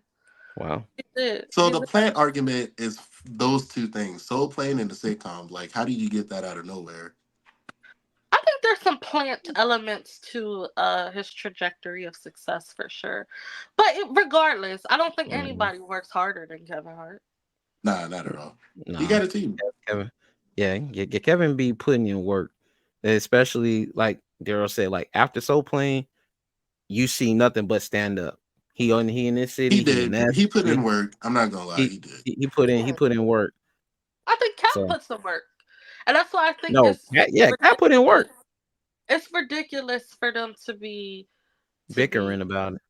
Wow. he did. So He the did. plant argument is those two things: soul plane and the sitcom. Like, how do you get that out of nowhere? I think there's some plant elements to his trajectory of success for sure. But regardless, I don't think Mhm. anybody works harder than Kevin Hart. Nah, not at all. He Nah. got a team. Kevin. Yeah, Kevin be putting in work. Especially like Daryl said, like after Soul Plane, you see nothing but stand up. He in this He city, he in did. that He put in city. work. I'm not gonna lie. He He did. he Yeah, put in work. I think Cat So puts some work, and that's why I think no, it's Yeah, Cat put in ridiculous. work. It's ridiculous for them to be Bickering about it.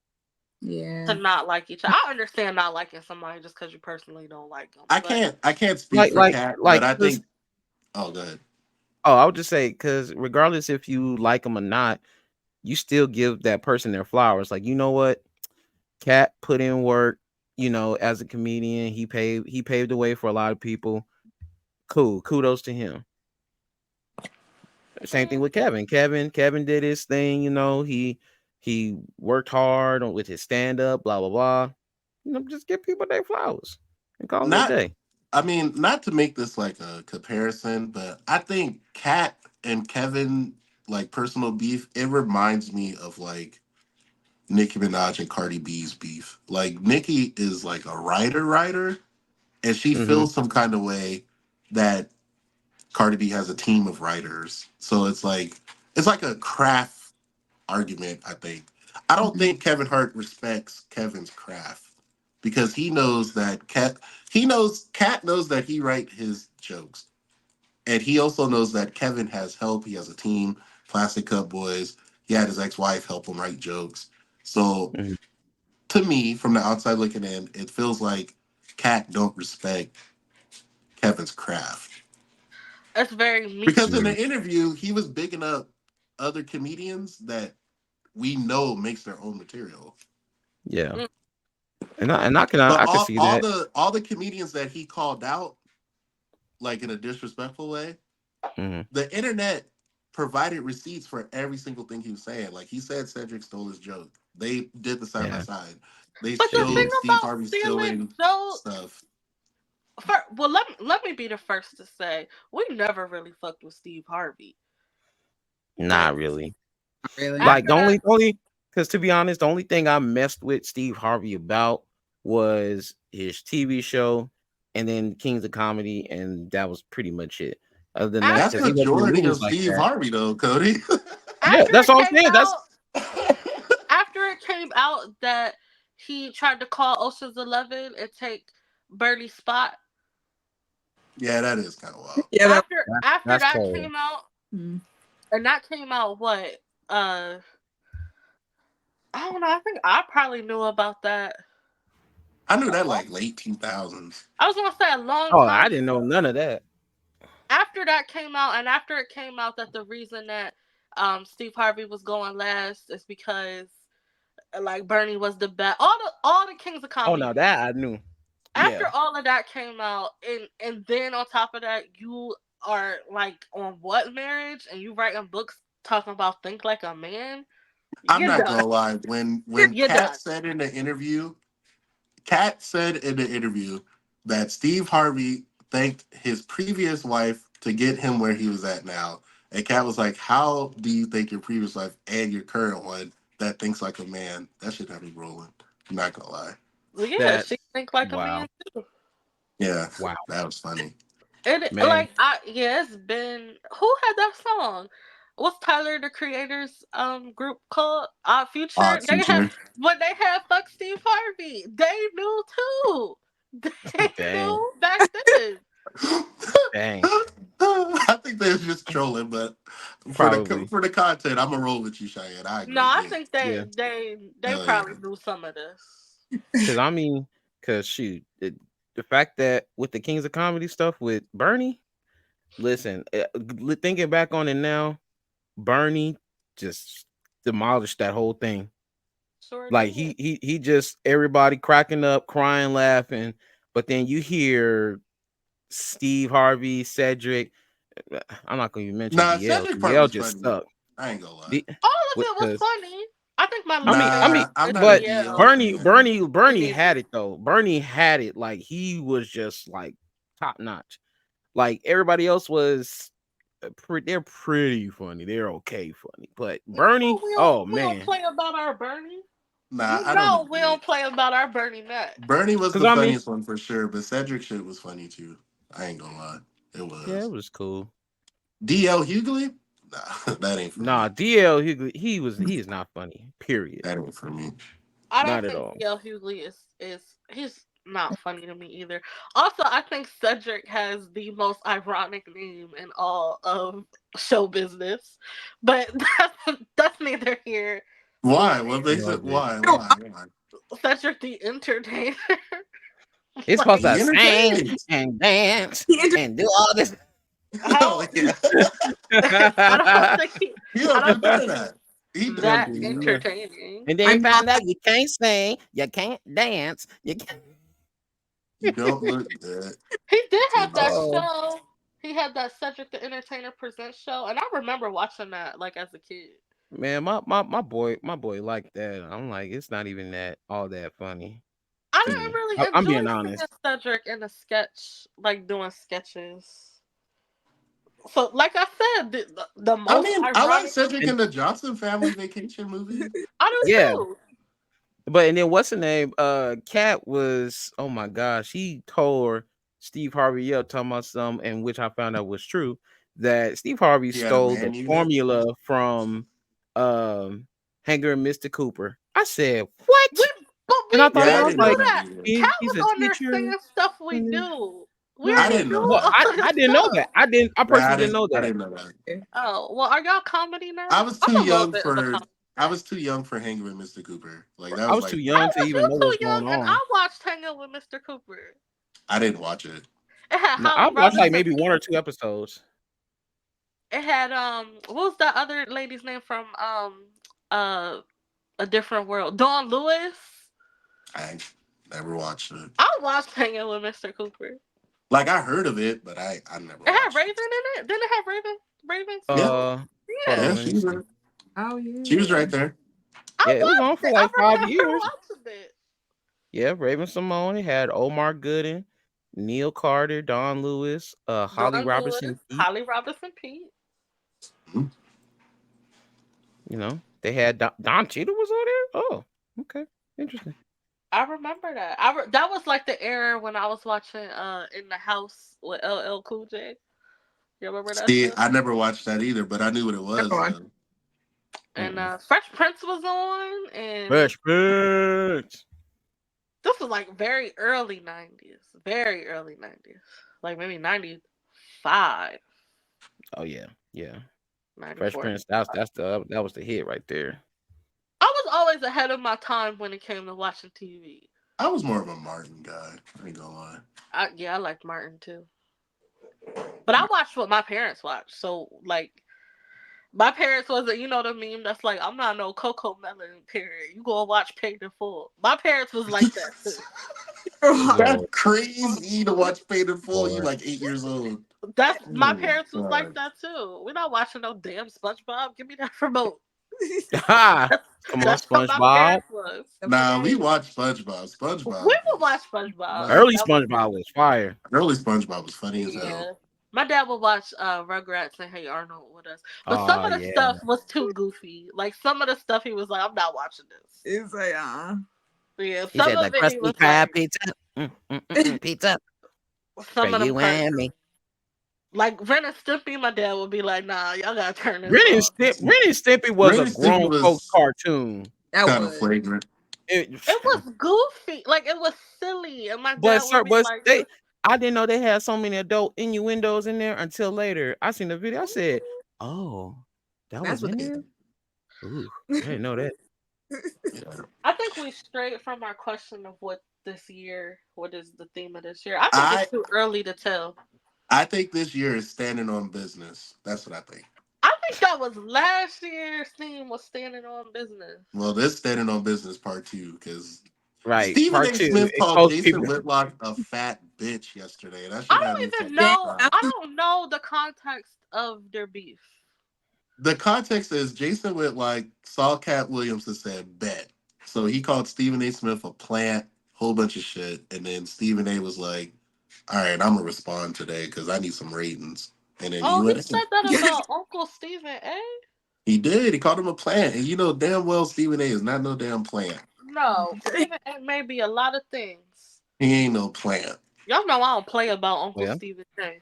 Yeah. to not like each other. I understand not liking somebody just because you personally don't like them, I but can't speak Like for like Cat, but like I 'cause think. Oh, good. oh, I would just say because regardless if you like them or not, you still give that person their flowers. Like, you know what? Cat put in work, as a comedian. He paved the way for a lot of people. Cool. Kudos to him. Same thing mm, with Kevin. Kevin did his thing, he worked hard with his stand up, blah blah blah. Just give people their flowers and call it a Not, day. I mean, not to make this like a comparison, but I think Cat and Kevin, like personal beef, it reminds me of like Nicki Minaj and Cardi B's beef. Like Nicki is like a writer, and she Hmm. feels some kind of way that Cardi B has a team of writers. So it's like a craft argument, I think. I don't Mhm. think Kevin Hart respects Kevin's craft because Cat knows that he write his jokes. And he also knows that Kevin has help. He has a team, Plastic Cup Boys. He had his ex-wife help him write jokes. So Hmm. to me, from the outside looking in, it feels like Cat don't respect Kevin's craft. it's very Because in mutual. Hmm. the interview, he was bigging up other comedians that we know makes their own material. Yeah, Mm, But I can see that. all the comedians that he called out, like in a disrespectful way, Hmm. the internet provided receipts for every single thing he was saying. Like he said Cedric stole his joke. They did the side by Yeah, side. They But the they thing did. showed Steve about Harvey stealing stealing jokes, stuff. well, let me be the first to say we never really fucked with Steve Harvey. Not Like really. Not really. Like after the that, only because to be honest, the only thing I messed with Steve Harvey about was his TV show and then Kings of Comedy, and that was pretty much it. Other than that, That's after because he wasn't in the majority of news like Steve that. Harvey though, Cody. Yeah, after that's it all I'm came saying. That's out, after it came out that he tried to call Ocean's 11 and take Bernie's spot. Yeah, that is kind of wild. Yeah, that. After that's that cold. came out, Mm. and that came out what? Uh, I don't know. I think I probably knew about that. I knew A that long, like late 2000s. I was gonna say a long Oh, time I didn't know none of that. after that came out, and after it came out that the reason that Steve Harvey was going last is because like Bernie was the best. All the Kings of Oh, Comedy. now that I knew. After Yeah, all of that came out, and then on top of that, you are like on what marriage, and you writing books talking about think like a man. I'm You're not done. gonna lie. When You're Kat done. said in the interview, Kat said in the interview that Steve Harvey thanked his previous wife to get him where he was at now. And Kat was like, "How do you thank your previous wife and your current one that thinks like a man?" That should have me rolling. I'm not gonna lie. Yeah, that's she think like a wow, man too. Yeah, wow, that was funny. And man. yeah, it's been who had that song? What's Tyler the Creator's group called? Future. Odd They had future. when they had fuck Steve Harvey. They knew too. They Dang, knew back then. dang, I think they're just trolling, but probably. for the content, I'm gonna roll with you, Cheyenne. I No, agree. I Yeah, think Yeah, they hell yeah. probably knew some of this. because I mean, because shoot, the fact that with the Kings of Comedy stuff with Bernie, listen, thinking back on it now, Bernie just demolished that whole thing. Sure Like did. he just everybody cracking up, crying, laughing. But then you hear Steve Harvey, Cedric. I'm not going to even mention Nah, DL. Cedric part DL was just funny. sucked. I ain't gonna lie. The All of it was because funny. I think my least I favorite mean, Nah, I'm is not a but DL DL. fan. Me Bernie neither. had it though. Bernie had it like he was just like top notch. Like everybody else was, they're pretty funny. They're okay funny, but No, Bernie, oh we don't man, play about our Bernie. Nah, You I don't know we agree. don't play about our Bernie Mac. Bernie was because the I mean, funniest one for sure, but Cedric shit was funny too. I ain't gonna lie. It yeah, it was. was cool. DL Hughley? Nah, that ain't for Nah, me. DL he is not funny. Period. That ain't for me. I don't Not at think all. DL Hughley is he's not funny to me either. Also, I think Cedric has the most ironic name in all of show business, but that's neither here nor Why? What there. makes No, it? dude. Why? Why? Why? Cedric the Entertainer. It's supposed Like, to He sing entertains. and dance He inter- and do all this. Oh how yeah, I don't think he I don't do don't think none of he's that. He Yeah, that don't. yeah. entertaining. And then you I'm find not. out you can't sing, you can't dance, you can't. You don't look good. He did Too have that much. Oh show. He had that Cedric the Entertainer present show, and I remember watching that like as a kid. man, my boy like that. I'm like, it's not even that all that funny I to didn't me. really I'm enjoy being seeing honest. Cedric in a sketch, like doing sketches. So, like I said, the I most mean, I like ironic. Cedric And in the Johnson Family Vacation movie. I do yeah, too. but and then what's the name? Cat was, oh my gosh, he tore Steve Harvey up talking about some, and which I found out was true, that Steve Harvey He had a stole the man unit. formula from Hanger and Mr. Cooper. I said, We, what? but And I we thought Yeah, I I did was didn't know do like, that that. either. Cat he's was a on there teacher. saying stuff we And do. We I already no, didn't do know well, that. all I, of this I didn't know stuff. that. I Nah, personally didn't know I that. didn't know that. Oh, well, are y'all comedy I nerds? was I'm too a little young bit of a for. comedy I nerd. was too young for hanging with Mr. Cooper. Like that I was was too like I young to was even know too what's going young, and on. I watched Hanging with Mr. Cooper. I didn't watch it. It had No, I Holly watched like Robinson maybe one or Peete. two episodes. It had what was that other lady's name from uh A Different World? Dawn Lewis. I never watched it. I watched Hanging with Mr. Cooper. Like I heard of it, but I never It had watched Raven it. in it. Didn't it have Raven too? Yeah, Hold yeah, on, Yeah. let me see. Oh she was yeah. right there. I Yeah, it was on watched for it. like I 5 years. remember watching it. Yeah, Raven Simone it had Omar Gooden, Neil Carter, Don Lewis, Holly Dawn Lewis, Robertson Pete. Holly Robinson Pete. Mhm. You know, they had Don Cheadle was on there. Oh, okay, interesting. I remember that. That was like the era when I was watching In the House with LL Cool J. You remember that See, show? I never watched that either, but I knew what it Never was. watched. And Mm-mm. Fresh Prince was on, and Fresh Prince. this was like very early '90s, very early '90s, like maybe '95, Oh yeah, yeah. Fresh '94. Prince. That was the hit right there. I was always ahead of my time when it came to watching TV. I was more of a Martin guy. I ain't gonna lie. Yeah, I liked Martin too, but I watched what my parents watched. So like, my parents wasn't, the meme that's like, I'm not no Coco Melon parent. You go watch Paid in Full. My parents was like that too. That's Lord, crazy to watch Paid in Full. You Lord. like 8 years old. That's my Oh parents was like god. that too. We're not watching no damn SpongeBob. Give me that remote. Ha! Come on, That's what my SpongeBob. parents was. Nah, we watched SpongeBob. We SpongeBob would watch was SpongeBob. funny. Early That was SpongeBob was fire. Early SpongeBob was funny as hell. yeah. My dad would watch Rugrats and Hey Arnold with us, but some Oh of the yeah. stuff was too goofy. Like some of the stuff he was like, I'm not watching this. It's like Yeah, He some said the of it he crusty was crab like, pizza. Pizza for some of them you and cartoons. me. Like Ren and Stimpy, my dad would be like, "Nah, y'all gotta turn this Ren and, off." Stimp- Ren and Stimpy was Ren a and Stimpy grown folks was cartoon. that kind of was. flagrant. It, It was goofy, like it was silly, and my but dad sir, would be but like, they, I didn't know they had so many adult innuendos in there until later. I seen the video. I said, "Oh, that That's was what in they. there." Ooh, I didn't know that. Yeah. I think we strayed from our question of what is the theme of this year. I think I it's too early to tell. I think this year is standing on business. That's what I think. I think that was last year's theme was standing on business. Well, this standing on business part two because Right, Stephen part A. two. Smith called Exposed Jason people. Whitlock a fat bitch yesterday. That I shit had me don't even fucking Damn, know. crying. I don't know the context of their beef. The context is Jason Whitlock saw Cat Williams and said bet. So he called Stephen A. Smith a plant, whole bunch of shit, and then Stephen A. was like, "All right, I'm gonna respond today because I need some ratings." And then he Oh, he went. said that about Uncle Stephen A. He did. He called him a plant, and you know damn well Stephen A. is not no damn plant. No, Stephen A. may be a lot of things. He ain't no plant. Y'all know I don't play about Uncle Yeah. Stephen A.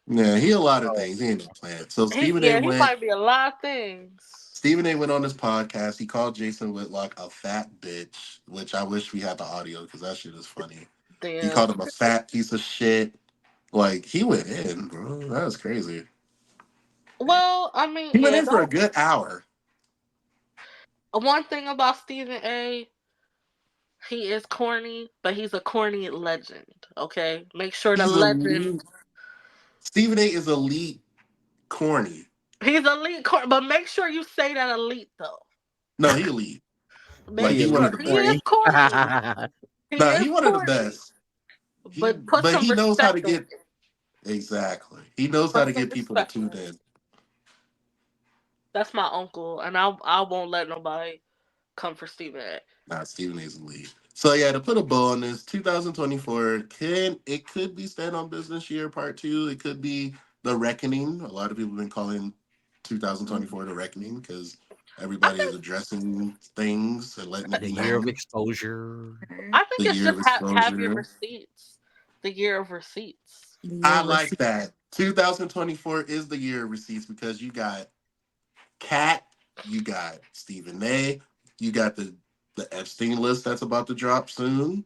Yeah, he a lot of Oh, things. He ain't no plant. So He might be a lot of things. Stephen A. went on his podcast. He called Jason Whitlock a fat bitch, which I wish we had the audio because that shit is funny. He Damn. called him a fat piece of shit. Like he went in, bro. That was crazy. Well, I mean, He went yeah. in for a Don't. good hour. One thing about Stephen A. He is corny, but he's a corny legend. Okay, make sure the He's legend. elite. Stephen A is elite corny. He's elite corny, but make sure you say that elite though. No, he elite. Like Make He he one of sure the elite he is corny. best. corny. He No, is he one of the corny, best. but put But some he knows how to respect on get it. exactly. He knows how Put to some get people to respect tune on it. in. That's my uncle, and I won't let nobody come for Stephen A. Nah, Stephen A's elite. So yeah, to put a bow on this, 2024 could be Stand on Business Year Part Two. It could be The Reckoning. A lot of people have been calling 2024 The Reckoning because I everybody is think addressing things and letting it The be year of known. exposure. I think The it's year of just have your exposure. receipts. The year of receipts. The year I of like receipt. that. 2024 is the year of receipts because you got Katt, you got Stephen A, you got the Epstein list that's about to drop soon.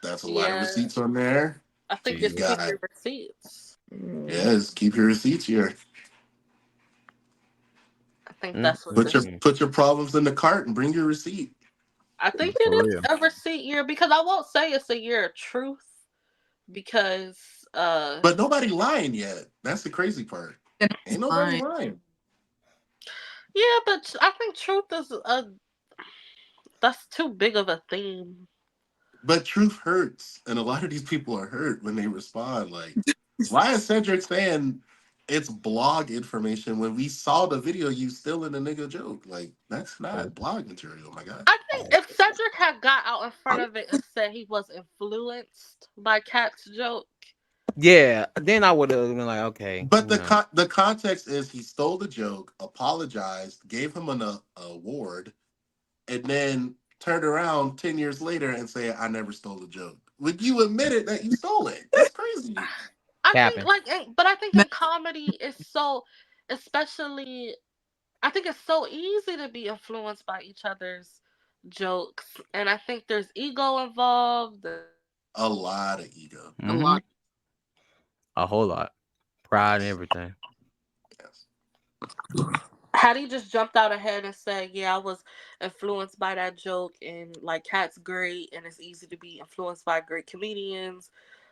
That's a lot of Yeah, receipts on there. I think You it's keep Jesus. got your receipts. yes, keep your receipts here. I think that's what Put this. your Mm-mm. put your problems in the cart and bring your receipt. I think it For is real. a receipt year because I won't say it's a year of truth because But nobody lying yet. That's the crazy part. Ain't nobody Fine. lying. yeah, but I think truth is a that's too big of a theme. But truth hurts, and a lot of these people are hurt when they respond. Like, why is Cedric saying it's blog information when we saw the video you still in the nigga joke? Like, that's not blog material, my guy. I think if Cedric had got out in front of it and said he was influenced by Cat's joke, Yeah, then I would have been like, okay, But you know. the context is he stole the joke, apologized, gave him an award, and then turned around 10 years later and say, "I never stole the joke." Would you admit it that you stole it? That's crazy. I think Capping. but I think in comedy it's so, especially I think it's so easy to be influenced by each other's jokes, and I think there's ego involved. A lot of ego. A Hmm. lot. A whole lot. Pride and everything. Yes. Had he just jumped out ahead and said, "Yeah, I was influenced by that joke," and like Cat's great, and it's easy to be influenced by great comedians,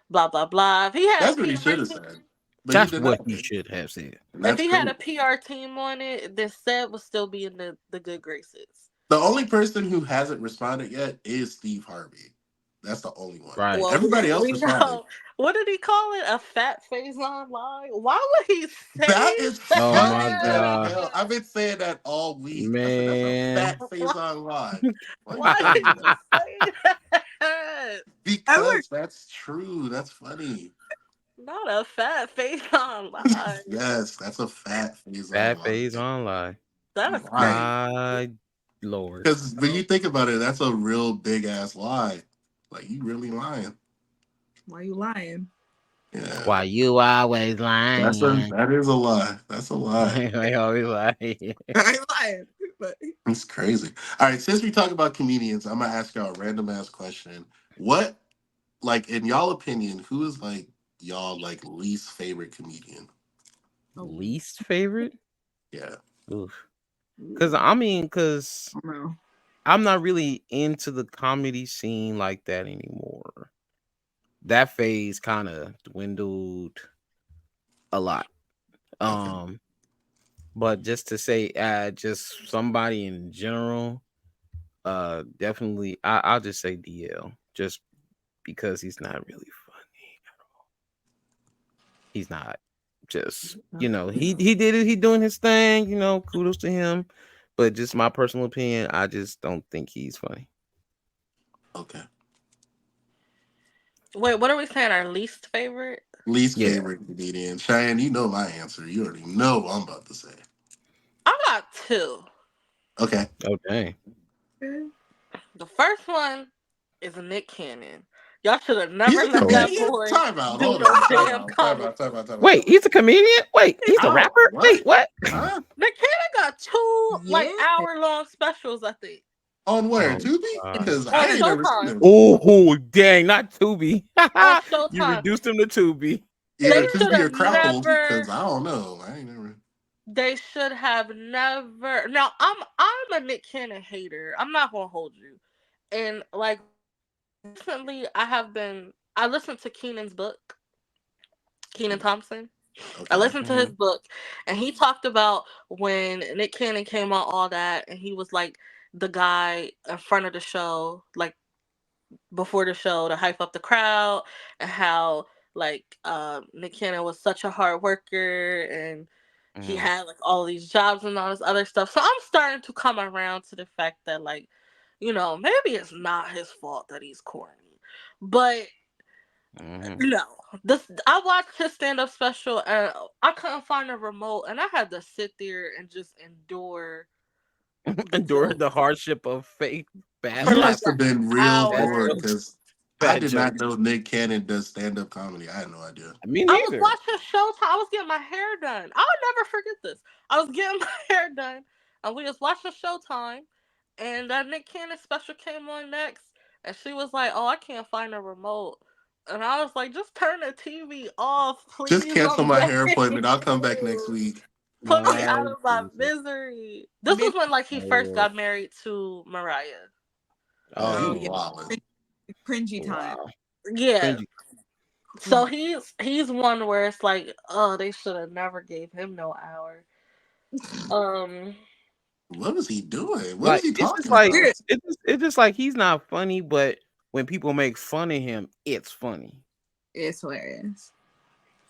blah blah blah. If he had a That's what he PR should have team, said. But he That's did what not. he should have said. And if that's he had a crazy. PR team on it, then Seb would still be in the good graces. The only person who hasn't responded yet is Steve Harvey. That's the only one. Right. Well, Everybody else we responded. know, what did he call it? A fat face online? Why would he That say is Oh my funny as God. hell. that? I've been saying that all week. I said that's a Man. fat face on line. Why you Why telling did me you that? say that? I look. Because that's true. That's funny. Not a fat face online. Yes, that's a fat face on Bad line. phase online. That's Lying. crazy. My Lord. Because when you think about it, that's a real big ass lie. Like you really lying. Why you lying? Yeah. Why you always lying? That is a lie. That's a lie. They always lie. I ain't lying. But It's crazy. All right, since we talk about comedians, I'm gonna ask y'all a random ass question. What, like, in y'all opinion, who is like y'all like least favorite comedian? Least favorite? Yeah. Oof. Cause I don't know. I'm not really into the comedy scene like that anymore. That phase kind of dwindled a lot. Okay. But just to say, just somebody in general, definitely, I'll just say DL, just because he's not really funny at all. He's not. Just he did it. He doing his thing. Kudos to him. But just my personal opinion, I just don't think he's funny. Okay. Wait, what are we saying? Our least favorite? Least Yeah. favorite comedian. Cheyenne, you know my answer. You already know what I'm about to say. I got two. Okay. Oh dang. The first one is Nick Cannon. Y'all should have He's never a let that comedian? boy Time out. do Hold no on. Time damn out. Time comedy. out. Time out. Time out. Wait, he's a comedian? Wait, he's a Oh, rapper? what? Wait, what? Huh? Nick Cannon got two Yeah. hour-long specials, I think. On where? Oh, Tubi? God. Because I On ain't never seen Showtime. him. Oh, dang, not Tubi. On You Showtime. reduced him to Tubi. Either They should Tubi or have Crackle, never. because I don't know. I ain't never. They should have never. Now I'm a Nick Cannon hater. I'm not gonna hold you. And like recently I listened to Keenan's book, Keenan Thompson. I Okay. listened to his Mhm. book, and he talked about when Nick Cannon came out, all that, and he was like the guy in front of the show, like before the show to hype up the crowd, and how like Nick Cannon was such a hard worker, and he Mhm. had like all these jobs and all this other stuff. So I'm starting to come around to the fact that like, maybe it's not his fault that he's corny. But Mhm. no, this I watched his stand up special and I couldn't find a remote and I had to sit there and just endure the Endure the jokes hardship of fake bad for You like must laughter, have been an real bad bored hour. jokes, because I bad did not jokes. know Nick Cannon does stand up comedy. I had no idea. Me I was neither. watching Showtime. I was getting my hair done. I'll never forget this. I was getting my hair done, and we was watching Showtime, and that Nick Cannon special came on next, and she was like, "Oh, I can't find a remote," and I was like, "Just turn the TV off, Just please. cancel I'm my hair begging appointment. I'll come back next you. week. Put me My out of my Jesus. misery." This was Nick. when like he My first Lord. got married to Mariah. Oh, he Oh was Oh, yeah, wilding. cringy time. wow. Yeah. Cringy. So he's one where it's like, oh, they should have never gave him no hour. Um, What was he doing? What was Like he it's just talking like about? Weird. it's just like he's not funny, but when people make fun of him, it's funny. It's hilarious.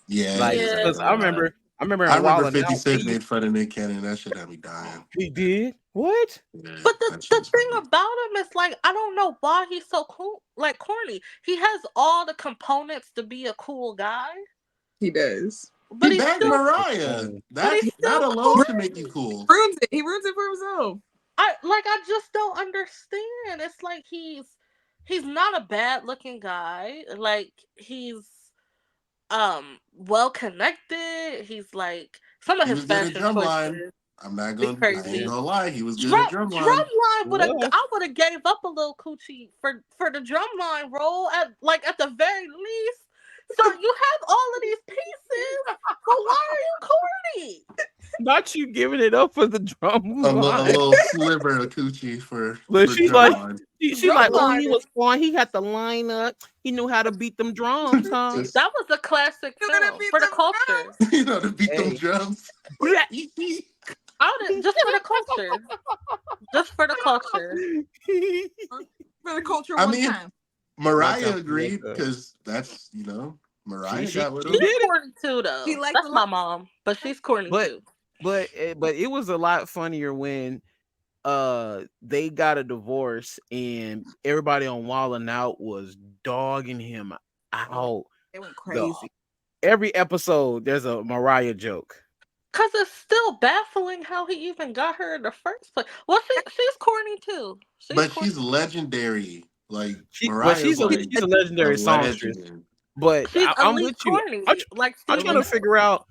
Yeah, it Like is yeah. because actually wild. I remember I in remember Wildin' 50 Out, Cent made fun of Nick Cannon. That shit had me dying. he did what? Yeah, But the that shit the was thing funny. about him is like I don't know why he's so cool, like corny. He has all the components to be a cool guy, He does. but He he's bagged still, It's Mariah. funny. but he's That still alone should make you corny. cool. Ruins it. He ruins it for himself. I just don't understand. It's like he's not a bad looking guy. Like he's well connected. He's like some of He his was good at fashion drumline. choices I be ain't crazy. gonna lie, he was good at drumline. Drumline would have Was I would have gave up a little coochie for the drumline role at the very least. So you have all of these pieces, but why are you corny? not you giving it up for the drum A line. little sliver of coochie But for she's like drumline. she's like, oh, Drumline he is was fun. He had the line up. He knew how to beat them drums, huh? Just that was a classic You're gonna film beat for the them culture. to beat them Hey. drums. I would just for the culture, just for the culture. drums for the culture I one mean, time. One time Mariah for the agreed because that's she Mariah she got with she She's him. did it. corny too, She though. liked That's the my line. mom, but she's corny But too. but it was a lot funnier when they got a divorce and everybody on Wall and Out was dogging him out. They went The crazy. every episode there's a Mariah joke. Cause it's still baffling how he even got her in the first place. Well, she's corny too. She's But corny. she's legendary. Like But Mariah's like she's a a legendary songstress. legend. But She's I'm elite with you. I'm, corny, tr- like I'm trying Stevie to Elite. figure Nicks. out.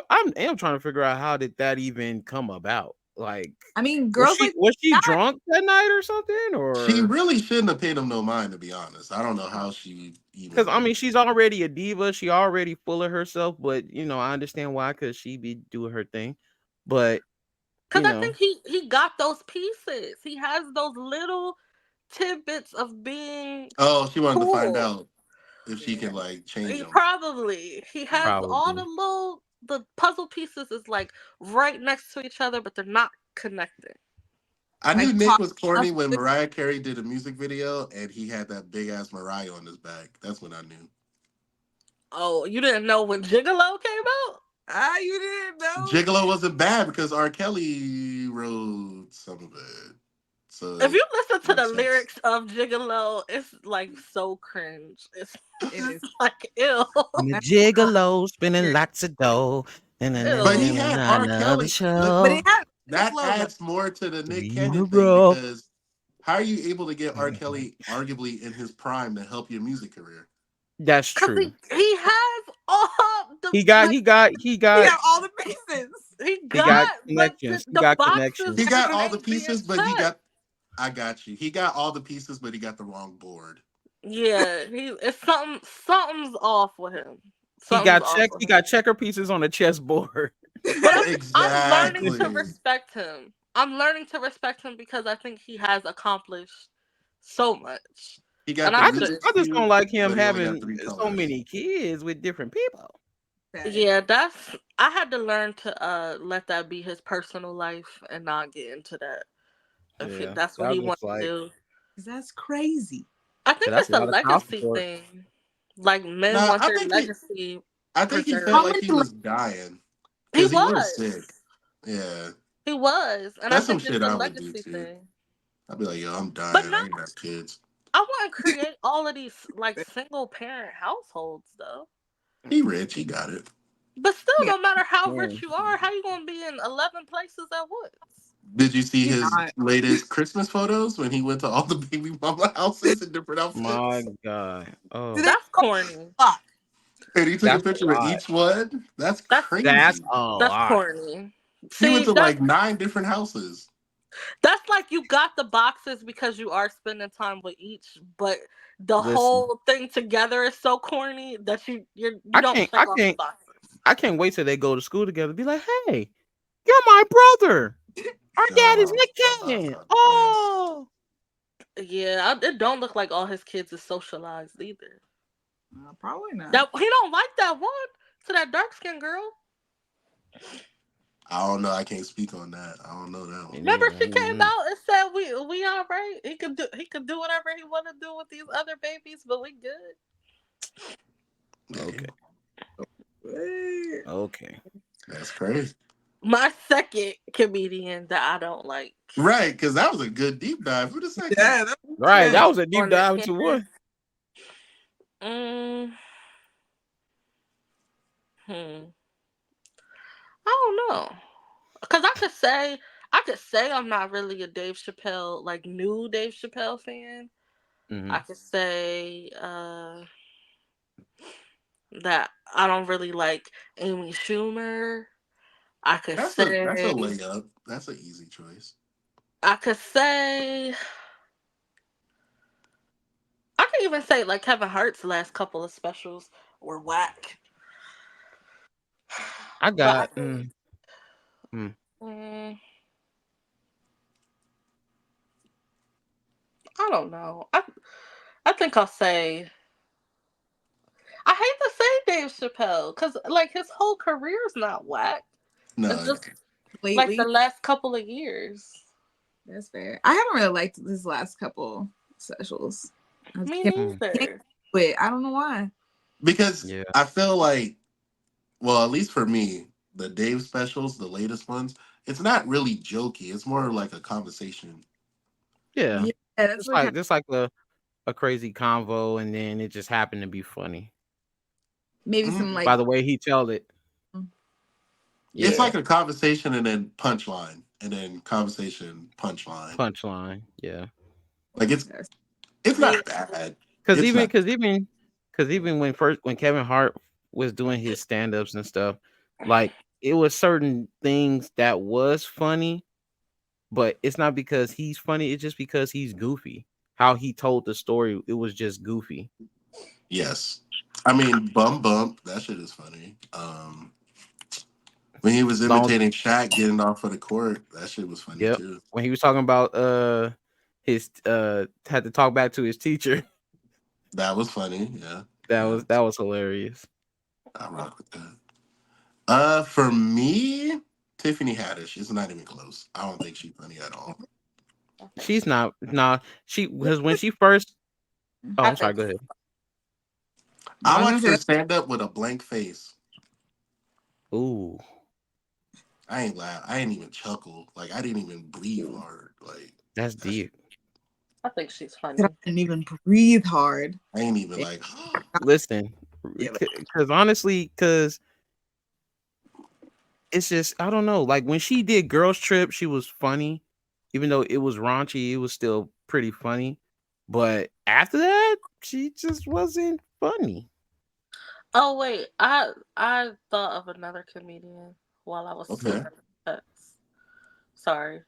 I'm trying to figure out how did that even come about? Like, I mean, girls like was she that. drunk that night or something? She Or really shouldn't have paid him no mind, to be honest. I don't know how she because I even. mean she's already a diva. She already full of herself. But I understand why because she be doing her thing. But Cause you I know, think he got those pieces. He has those little tidbits of being Oh, she wanted to find cool. out if she Yeah. can like change him. He has all probably. the puzzle pieces is like right next to each other, but they're not connected. I knew Like Nick talk was enough corny when with Mariah Carey did a music video and he had that big ass Mariah on his back. That's when I knew. Oh, you didn't know when Gigolo came out? you didn't know. Gigolo wasn't bad because R. Kelly wrote some of it. So If it you listen to the makes sense. lyrics of Gigolo, it's like so cringe. It's, It is. it's like ew. I'm a That's gigolo spinning weird. lots of dough. And But he Ew. had R. another Kelly. Look, But show. it has a good that flow though. adds more to the Nick Cannon thing Tomorrow. because how are you able to get R. Kelly arguably in his prime to help your music career? That's Cause true. he has all the He got like he got he He got got all the pieces. he he got got like connections. He the got boxes He connections. got Everything all the ain't being pieces, but checked. I got you. He got all the pieces, but he got the wrong board. Yeah, it's something's off with him. Something's off with He him. got checker pieces on a chessboard. But I'm learning to Exactly. respect him. I'm learning to respect him because I think he has accomplished so much. He got And the I Rubik's I just don't cube, like him but he only got having three so colors. many kids with different people. yeah, that's I had to learn to let that be his personal life and not get into that. Yeah, That's what that he was just wants to like, do. That's crazy. I yeah, think that's it's a a lot of child legacy support. thing. Like men Nah, want their legacy I think he preserved. felt How like many he was dying He because he was was. sick. Yeah, He was. And I that's some think it's shit a I would do legacy too. thing. I'd be like, yo, I'm But dying. no, I ain't got kids. I wouldn't create all of these like single parent households though. He rich. He got it. But still, Yeah, no matter how Man, rich you are, how you gonna be in 11 places at once? Did you see he's his not. latest Christmas photos when he went to all the baby mama houses in different my outfits? God. Do Oh, they That's corny. fuck? And he took a that's a picture of lot. each one. That's That's That's crazy. a that's lot. corny. He went See, to like 9 different houses. that's like you got the boxes because you are spending time with each, but the Listen, whole thing together is so corny that you I don't can't, check off the boxes. I can't wait till they go to school together. Be like, hey, you're my brother. Our dad is God, Nick Cannon. man. Oh, Yeah, it don't look like all his kids is socialized either. Probably not. That he don't like that one to that dark skinned girl. I don't know. I can't speak on that. I don't know that me one. Remember, neither. she came out and said we all right. He could do whatever he want to do with these other babies, but we good. Okay, Eh, okay. That's crazy. My second comedian that I don't like Right, because that was a good deep dive. Who the second? Yeah, that's Right, that good. was a deep on Nick dive into Cannon. what? Mm, hmm. I don't know. Cause I could say I'm not really a Dave Chappelle like new Dave Chappelle fan. Hmm. I could say that I don't really like Amy Schumer. I could That's a say layup. That's an easy choice. I could say I can even say like Kevin Hart's last couple of specials were whack. I But I got. think Mm. mm, I don't know. I think I'll say I hate to say Dave Chappelle because like his whole career's not whack. It's No, just like the Lately, last couple of years. that's fair. I haven't really liked his last couple specials. I Me can't, Mm. can't neither. quit. I don't know why. because Yeah. I feel like, well, at least for me, the Dave specials, the latest ones, it's not really jokey. It's more like a conversation. Yeah. Yeah, that's It's what kind like a crazy convo, and then it just happened to be funny maybe Mhm. some like by the way he told it. It's Yeah. like a conversation and then punchline, and then conversation punchline. Punchline. Yeah. Like it's Yeah. not bad. Cause It's even not. cause even cause even when Kevin Hart was doing his stand-ups and stuff, like it was certain things that was funny, but it's not because he's funny, it's just because he's goofy. How he told the story, it was just goofy. Yes, I mean bum bump. That shit is funny. When he was Long imitating Shaq getting off of the court, that shit was funny Yep. too. When he was talking about his had to talk back to his teacher, That was funny. Yeah, that yeah. was hilarious. I rock with that. For me, Tiffany Haddish is not even close. I don't think she's funny at all. I think She's not nah, she was when she first oh I I'm sorry, think go ahead. I I was gonna watched say her that. stand up with a blank face. Ooh. I ain't laugh. I ain't even chuckle. Like I didn't even breathe hard. Like That's that shit- deep. I think she's I funny. didn't even breathe hard. I ain't even Yeah, like. Listen, like, because honestly, because it's just I don't know. Like when she did Girls Trip, she was funny, even though it was raunchy. It was still pretty funny. But after that, she just wasn't funny. Oh wait, I thought of another comedian while I was Okay. sending the text. Sorry.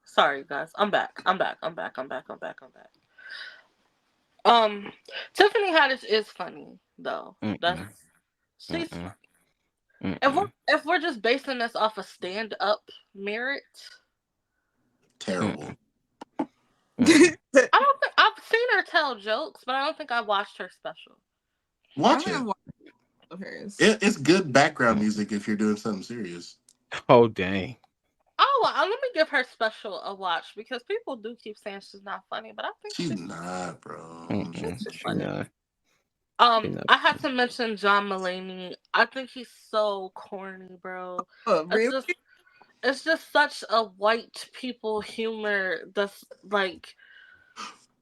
Sorry guys. I'm back. I'm back. I'm back. I'm back. I'm back. I'm back. Um Tiffany Haddish is funny though. That's Mm-mm, she's mm-mm, funny. mm-mm, If we're just basing this off of stand up merit, Terrible. mm-mm. I don't think I've seen her tell jokes, but I don't think I watched her special. I don't Watch think I've it. watched of hers. It's good background music if you're doing something serious. Oh dang. Oh, let me give her special a watch because people do keep saying she's not funny, but I think She's not, bro. Mm-mm. she's She funny. not. She not. I had to mention John Mulaney. I think he's so corny, bro. Oh, It's really? just it's just such a white people humor that's like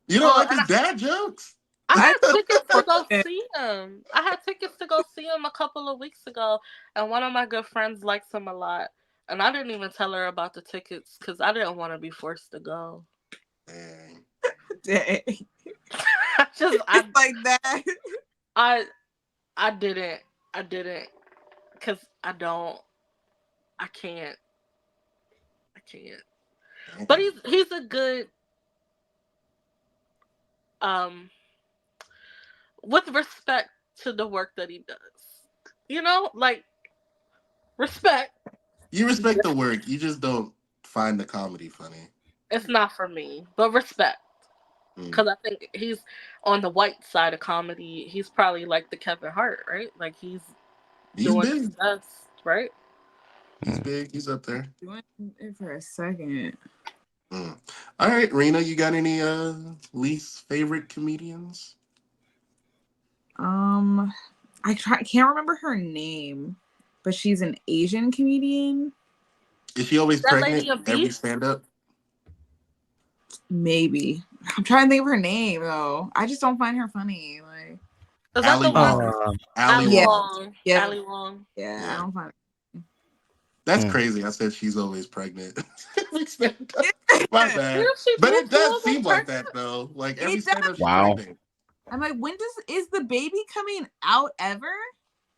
You don't oh like and his dad jokes? I I had tickets to go don't. see him. I had tickets to go see him a couple of weeks ago, and one of my good friends likes him a lot. And I didn't even tell her about the tickets because I didn't want to be forced to go. Dang. Dang. I just It's like that. I I didn't because I can't I can't. But he's a good um with respect to the work that he does. You know, like respect. You respect the work. You just don't find the comedy funny. It's not for me, but respect. Mm. Because I think he's on the white side of comedy. He's probably like the Kevin Hart, right? Like he's He's doing his big. best, right? He's big. He's up there. Doing it for a second. Mm. All right, Rena, you got any least favorite comedians? Can't remember her name, but she's an Asian comedian. Is she always That lady pregnant? of Every beef. stand up? Maybe. I'm trying to think of her name though. I just don't find her funny. Like, Is that Ali the one? Wong. Ali Ali yeah, Wong. Wong. yeah, Ali Wong. yeah. I Yeah. don't find That's Mm. crazy. I said she's always pregnant. Every stand up. it. My Yeah, bad. she But been it does full seem of like pregnant. that though. Like every It does. stand up she's Wow. pregnant. I'm like, is the baby coming out ever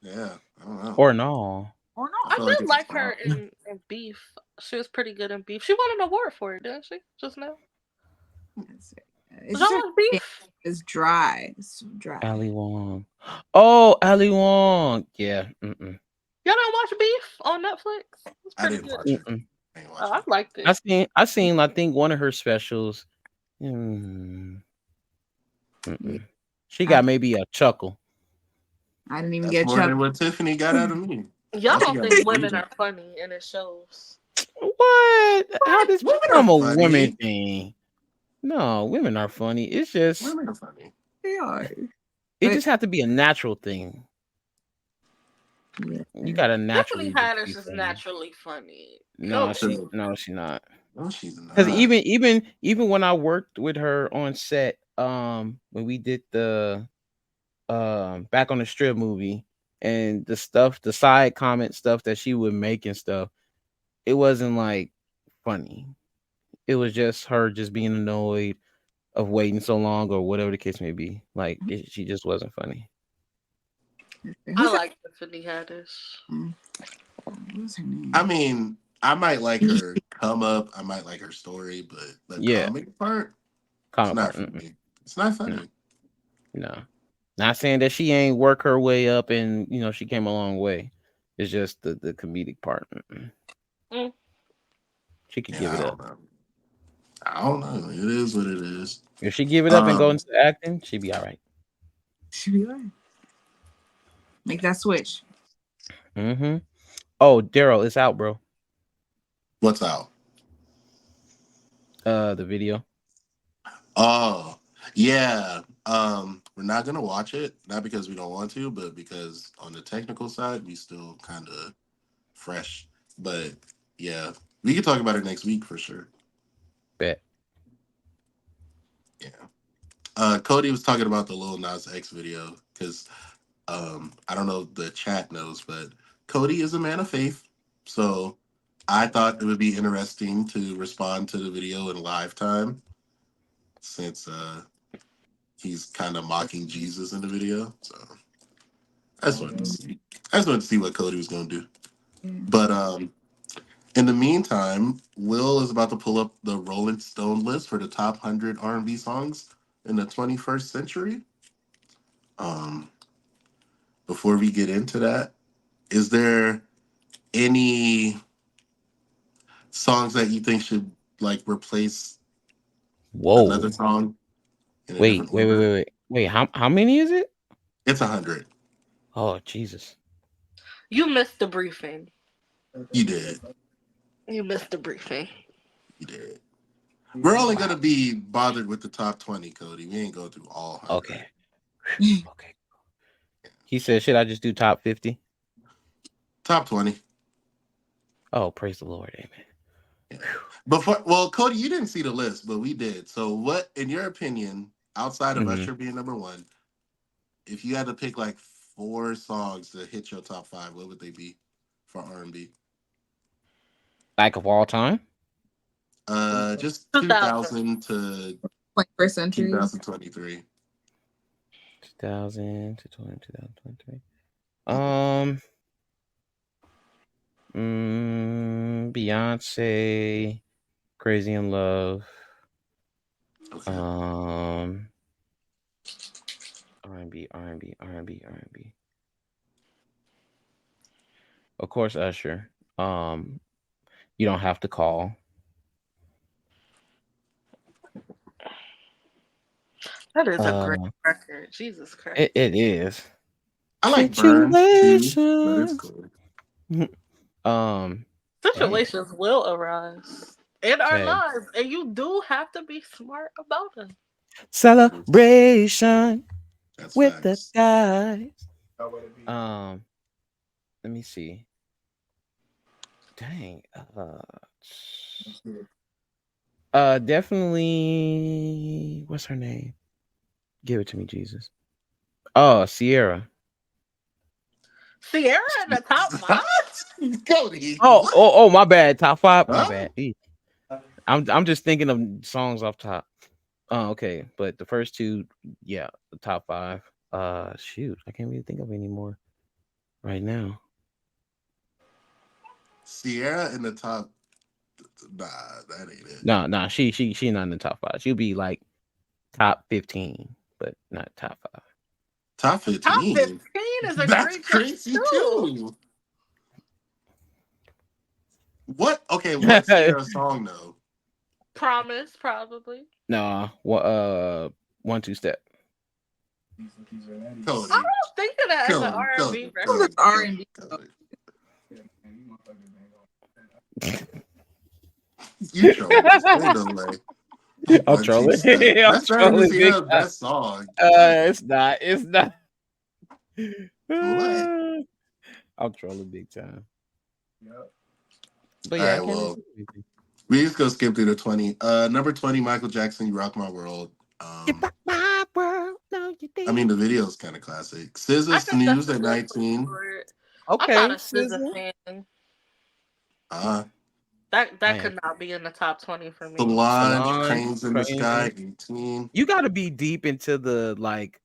Yeah. I don't know. Or no. or I I not? feel like did it's a like her flop. in Beef. She was pretty good in Beef. She won an award for it, didn't she? Just now. It's Did just y'all her like Beef? is dry. It's dry. Ali Wong. Oh, Ali Wong. Yeah. Mm-mm. Y'all don't watch Beef on Netflix? It's I pretty didn't good. watch it. Mm-mm. I ain't Oh, watch I it. liked it. I seen I think one of her specials. Mm, Yeah, mm-mm. She I, got maybe a chuckle. I didn't even That's get more Chuck. than what Tiffany got out of me. Y'all All she don't got think was women bleeding. are funny, and it shows. What? How What? this Women are become a woman funny. thing? No, women are funny. It's just Women are funny. They are, it but just have to be a natural thing. yeah. You gotta Tiffany naturally just be Haddish is funny. naturally funny. No, Go. she not. No, she's Because not. even when I worked with her on set, when we did the Back on the Strip movie and the side comment stuff that she would make and stuff, it wasn't like funny. It was just her just being annoyed of waiting so long or whatever the case may be. Like she just wasn't funny. I Who's her? like Tiffany Haddish. What's her name? I mean, I might like her come up. I might like her story, but the Yeah, comic part, it's comic not part. for Mm-mm. me. It's not No, funny. no. Not saying that she ain't work her way up and she came a long way. It's just the comedic part. Mm-mm. Mm. She could Yeah, give I it up. don't know. I don't know. It is what it is. If she give it up and go Um, into acting, she'd be all right. Should be right. Make that switch. Mm-hmm. Oh, Daryl, it's out, bro. what's out? The video. Oh, yeah. We're not gonna watch it, not because we don't want to, but because on the technical side, we still kind of fresh. But yeah, we can talk about it next week for sure. Bet. Yeah. Cody was talking about the Lil Nas X video because I don't know if the chat knows, but Cody is a man of faith. So I thought it would be interesting to respond to the video in live time since he's kind of mocking Jesus in the video. So I just wanted to see. I just wanted to see what Cody was going to do. Yeah. But in the meantime, Will is about to pull up the Rolling Stone list for the top 100 R&B songs in the 21st century. Um, before we get into that, is there any songs that you think should like replace Whoa. another song? in a Wait, different wait, wait, order. wait, wait. Wait, how many is it? It's 100. Oh, Jesus. You missed the briefing. You did. You missed the briefing. You did. We're only Wow. gonna be bothered with the top 20, Cody. We ain't go through all 100. Okay. Okay. He said, should I just do top 50? Top 20. Oh, praise the Lord. Amen. Yeah. Before, well, Cody, you didn't see the list, but we did. So, what, in your opinion, outside of Hmm. Usher being number one, if you had to pick like four songs to hit your top five, what would they be for R&B? Like of all time? Just 2000. 2000 to 21st century. 2023. 2000 to 2023. Um, Beyonce, Crazy in Love. Okay. R&B, R&B, R&B, R&B. Of course, Usher. Um, you don't have to call. That is a great Uh, record. Jesus Christ. it is. I like Burn too, but it's Situations. cool. Um, Dang. Situations will arise in our Okay. lives, and you do have to be smart about them. Celebration That's with the facts. guys. Um, Let me see. Dang. Definitely. What's her name? Give it to me, Jesus. Oh, Sierra. Sierra in the top five? Cody, Oh, what? oh, oh, my bad. Top five. My Huh? bad. I'm just thinking of songs off top. Oh, okay. But the first two, yeah, the top five. Shoot, I can't really think of any more right now. Sierra in the top. Nah, that ain't it. No, no, she not in the top five. She'll be like top 15, but not top five. Top Top 15. 15 is a That's great pick, crazy too. too. What? Okay, what Sierra song though? Promise, probably. Nah, one two step. I Cody, don't think of that as an Cody, R&B Cody, Oh, record. Cody, that's Cody, R&B. Cody. You trolling? Ain't no way. I'm One two trolling. step. I'm That's not even trolling big Sierra's time. best song. What? It's not. It's not. What? I'm trolling big time. But All yeah, I right. can't really Well, think of anything. we just go skip through the 20. Number 20, Michael Jackson, "You Rock My World." You rock my world, no, you I mean, did. the video is kind of classic. I SZA, think that's "Snooze" a at good place 19. for it. I'm not Okay, a SZA Sizzle. fan. Uh, I That am could not be in the top 20 for me. Solange, Salon "Cranes in the Crane. Sky," 18. You got to be deep into the like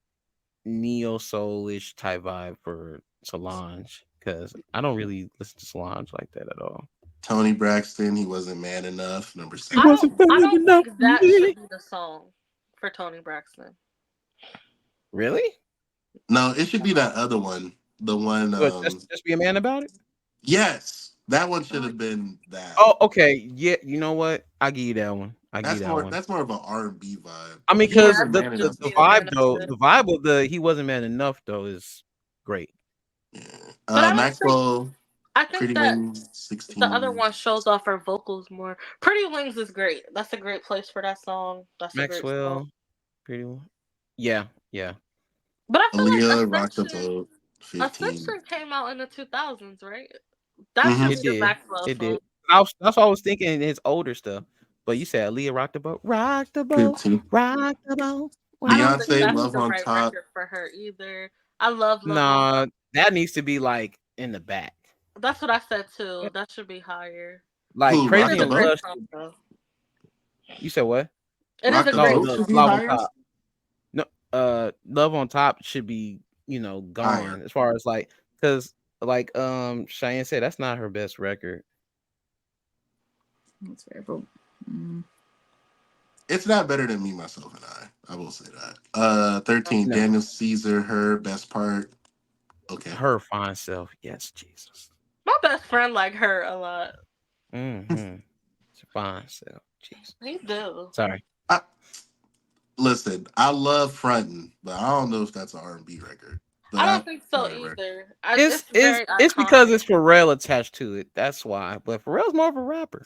neo soulish type vibe for Solange because I don't really listen to Solange like that at all. Tony Braxton, "He Wasn't Man Enough," number It wasn't 17. I bad don't enough think for that me. should be the song for Tony Braxton. Really? No, it should be that other one. The one, But just be a man about it. yes, that one should have been that. Oh, okay. Yeah, you know what? I give you that one. I give you that one. That's more of an R&B vibe. I mean, He Yeah, because I wasn't the, think man the enough. the Gypsy is vibe better though, too. the vibe of the he wasn't man enough though is great. Yeah. But I don't think Maxwell, I think "Pretty that Wings," the other 16. one shows off her vocals more. Pretty Wings is great. That's a great place for that song. That's a great song. Maxwell, pretty one. Yeah, yeah. But I feel like Aaliyah, "Rock the Boat," 15. Ascension came out in the 2000s, right? That Mm-hmm. should It be a did. Maxwell It did. song. That's what I was thinking his older stuff. But you said Aaliyah rock the boat, 15. rock the boat. I don't think Beyonce, that's Wait. "Love the on right Top." record for her either. I love Love on Nah, Top. that needs to be like in the back. That's what I said too. That should be higher. Like Who, It "Rock Crazy is the a in great Boat"? Love. song though. You said what? It is "Rock a the No, great Boat" the should song. be Love on higher? Top. No, Love on Top should be, gone Higher. as far as like because like Cheyenne said that's not her best record. That's fair, but mm, It's not better than "Me, Myself, and I." I will say that. 13, No, Daniel Caesar, "Her," best part. Okay. her fine self. Yes, Jesus. My best friend like her a lot. Mm-hmm. It's fine self. Jesus. He do. Sorry. I, Listen, I love frontin', but I don't know if that's an R&B record. But I I don't think so whatever. either. It's It's it's very it's because iconic. it's Pharrell attached to it. That's why. But Pharrell's more of a rapper.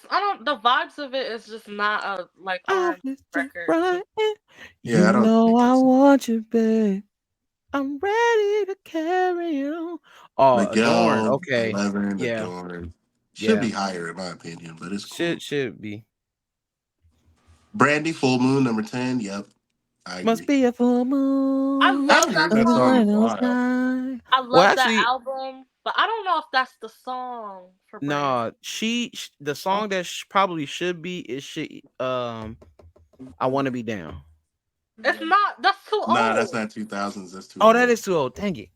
I don't the vibes of it is just not a like I R&B was just record to right. Yeah, You I don't know think I that's. want you, babe. I'm ready to carry on. Oh, Adorn. Miguel, Okay. 11, Yeah. Adorn. Should Yeah. be higher in my opinion, but it's cool. Should be. Brandy, Full Moon, number 10. Yep, I Must agree. be a full I moon I love haven't that heard on that the song in song. a final while. sky. I Well, love that actually, album, but I don't know if that's the song for Brandy. no. The song that probably should be is she. I want to be down. It's not. That's too Nah, that's old. not 2000s. That's too Oh, that old. is too old. Dang it.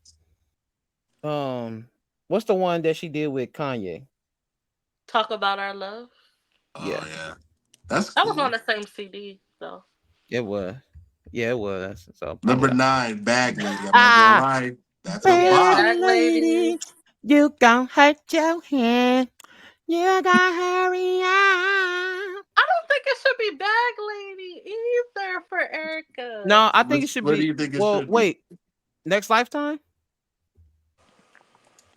What's the one that she did with Kanye? Talk about our love. Yeah, Oh, yeah. That's That was on cool. the same CD though. it was. Yeah, it was. So probably. Number 9, Bag Lady. I'm not going to Ah, lie. That's a Yeah, bop. bad Bag Lady. lady, you gon' hurt your hand. You gotta hurry up. I don't think it should be Bag Lady either for Erica. No, I think it should What do be. you think it Well, should be? wait. Next lifetime.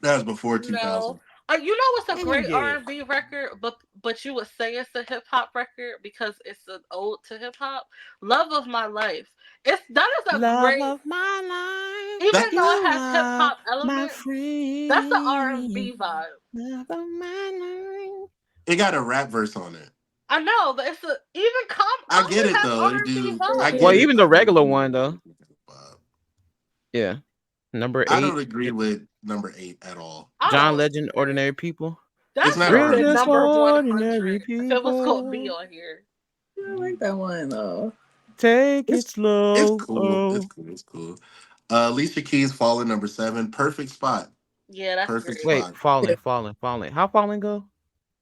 That was before No. 2000. You know what's a Dang great it. R&B record, but you would say it's a hip hop record because it's an ode to hip hop. Love of My Life. That is a Love great, of my life, even That though it you has hip are hop my elements. That's an friend. R&B vibe. Love of my life. it got a rap verse on it. I know, but it's a even I get Common it has though. It R&B do. I vibes. Well, get it even the though. regular one though. Uh, Yeah. Number I don't 8, agree with number 8 at all. I John don't. Legend, Ordinary People. It's That not should have R We're and been B. just number ordinary 100 if it was gonna be people. on here. I like that one though. Take it It's slow. cool. It's Oh. cool. It's cool. Alicia Keys, Fallen, number 7. Perfect spot. Yeah, that's Perfect great. Wait, spot. falling. How falling go?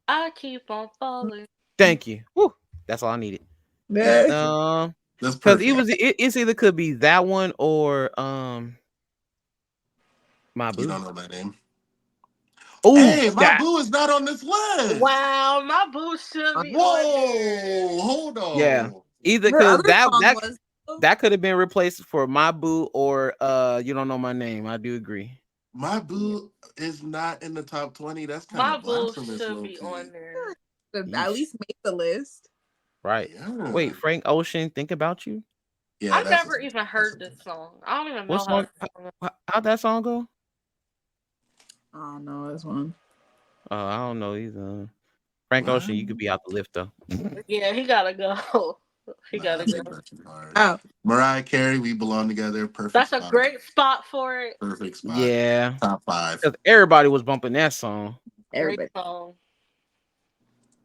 I keep on falling. Thank you. Woo. That's all I needed. Yeah. Yes, Um, that's because perfect. it's either could be that one or my You boo. don't know my name. Oh, Hey, my that boo is not on this list. Wow, my boo should be on there. Whoa, hold yeah. on. Either Her because other that song that was that could have been replaced for my boo or you don't know my name. I do agree. My boo is not in the top 20. That's kind My of boo blasphemous, should low be on key. there. at Yeesh. least make the list. Right. Yeah. Wait, Frank Ocean, think about you. Yeah, I that's never even that's heard this song. I don't even What know how song? this song is. How'd that song go? Oh no, this one. I don't know either. Frank Ocean, wow. you could be out the lift though. Yeah, he gotta go. He Nah, gotta I think go. that's too hard. Oh, Mariah Carey, We Belong Together. Perfect That's a spot. great spot for it. Perfect spot. Yeah, Top 5. because everybody was bumping that song. Great everybody. song.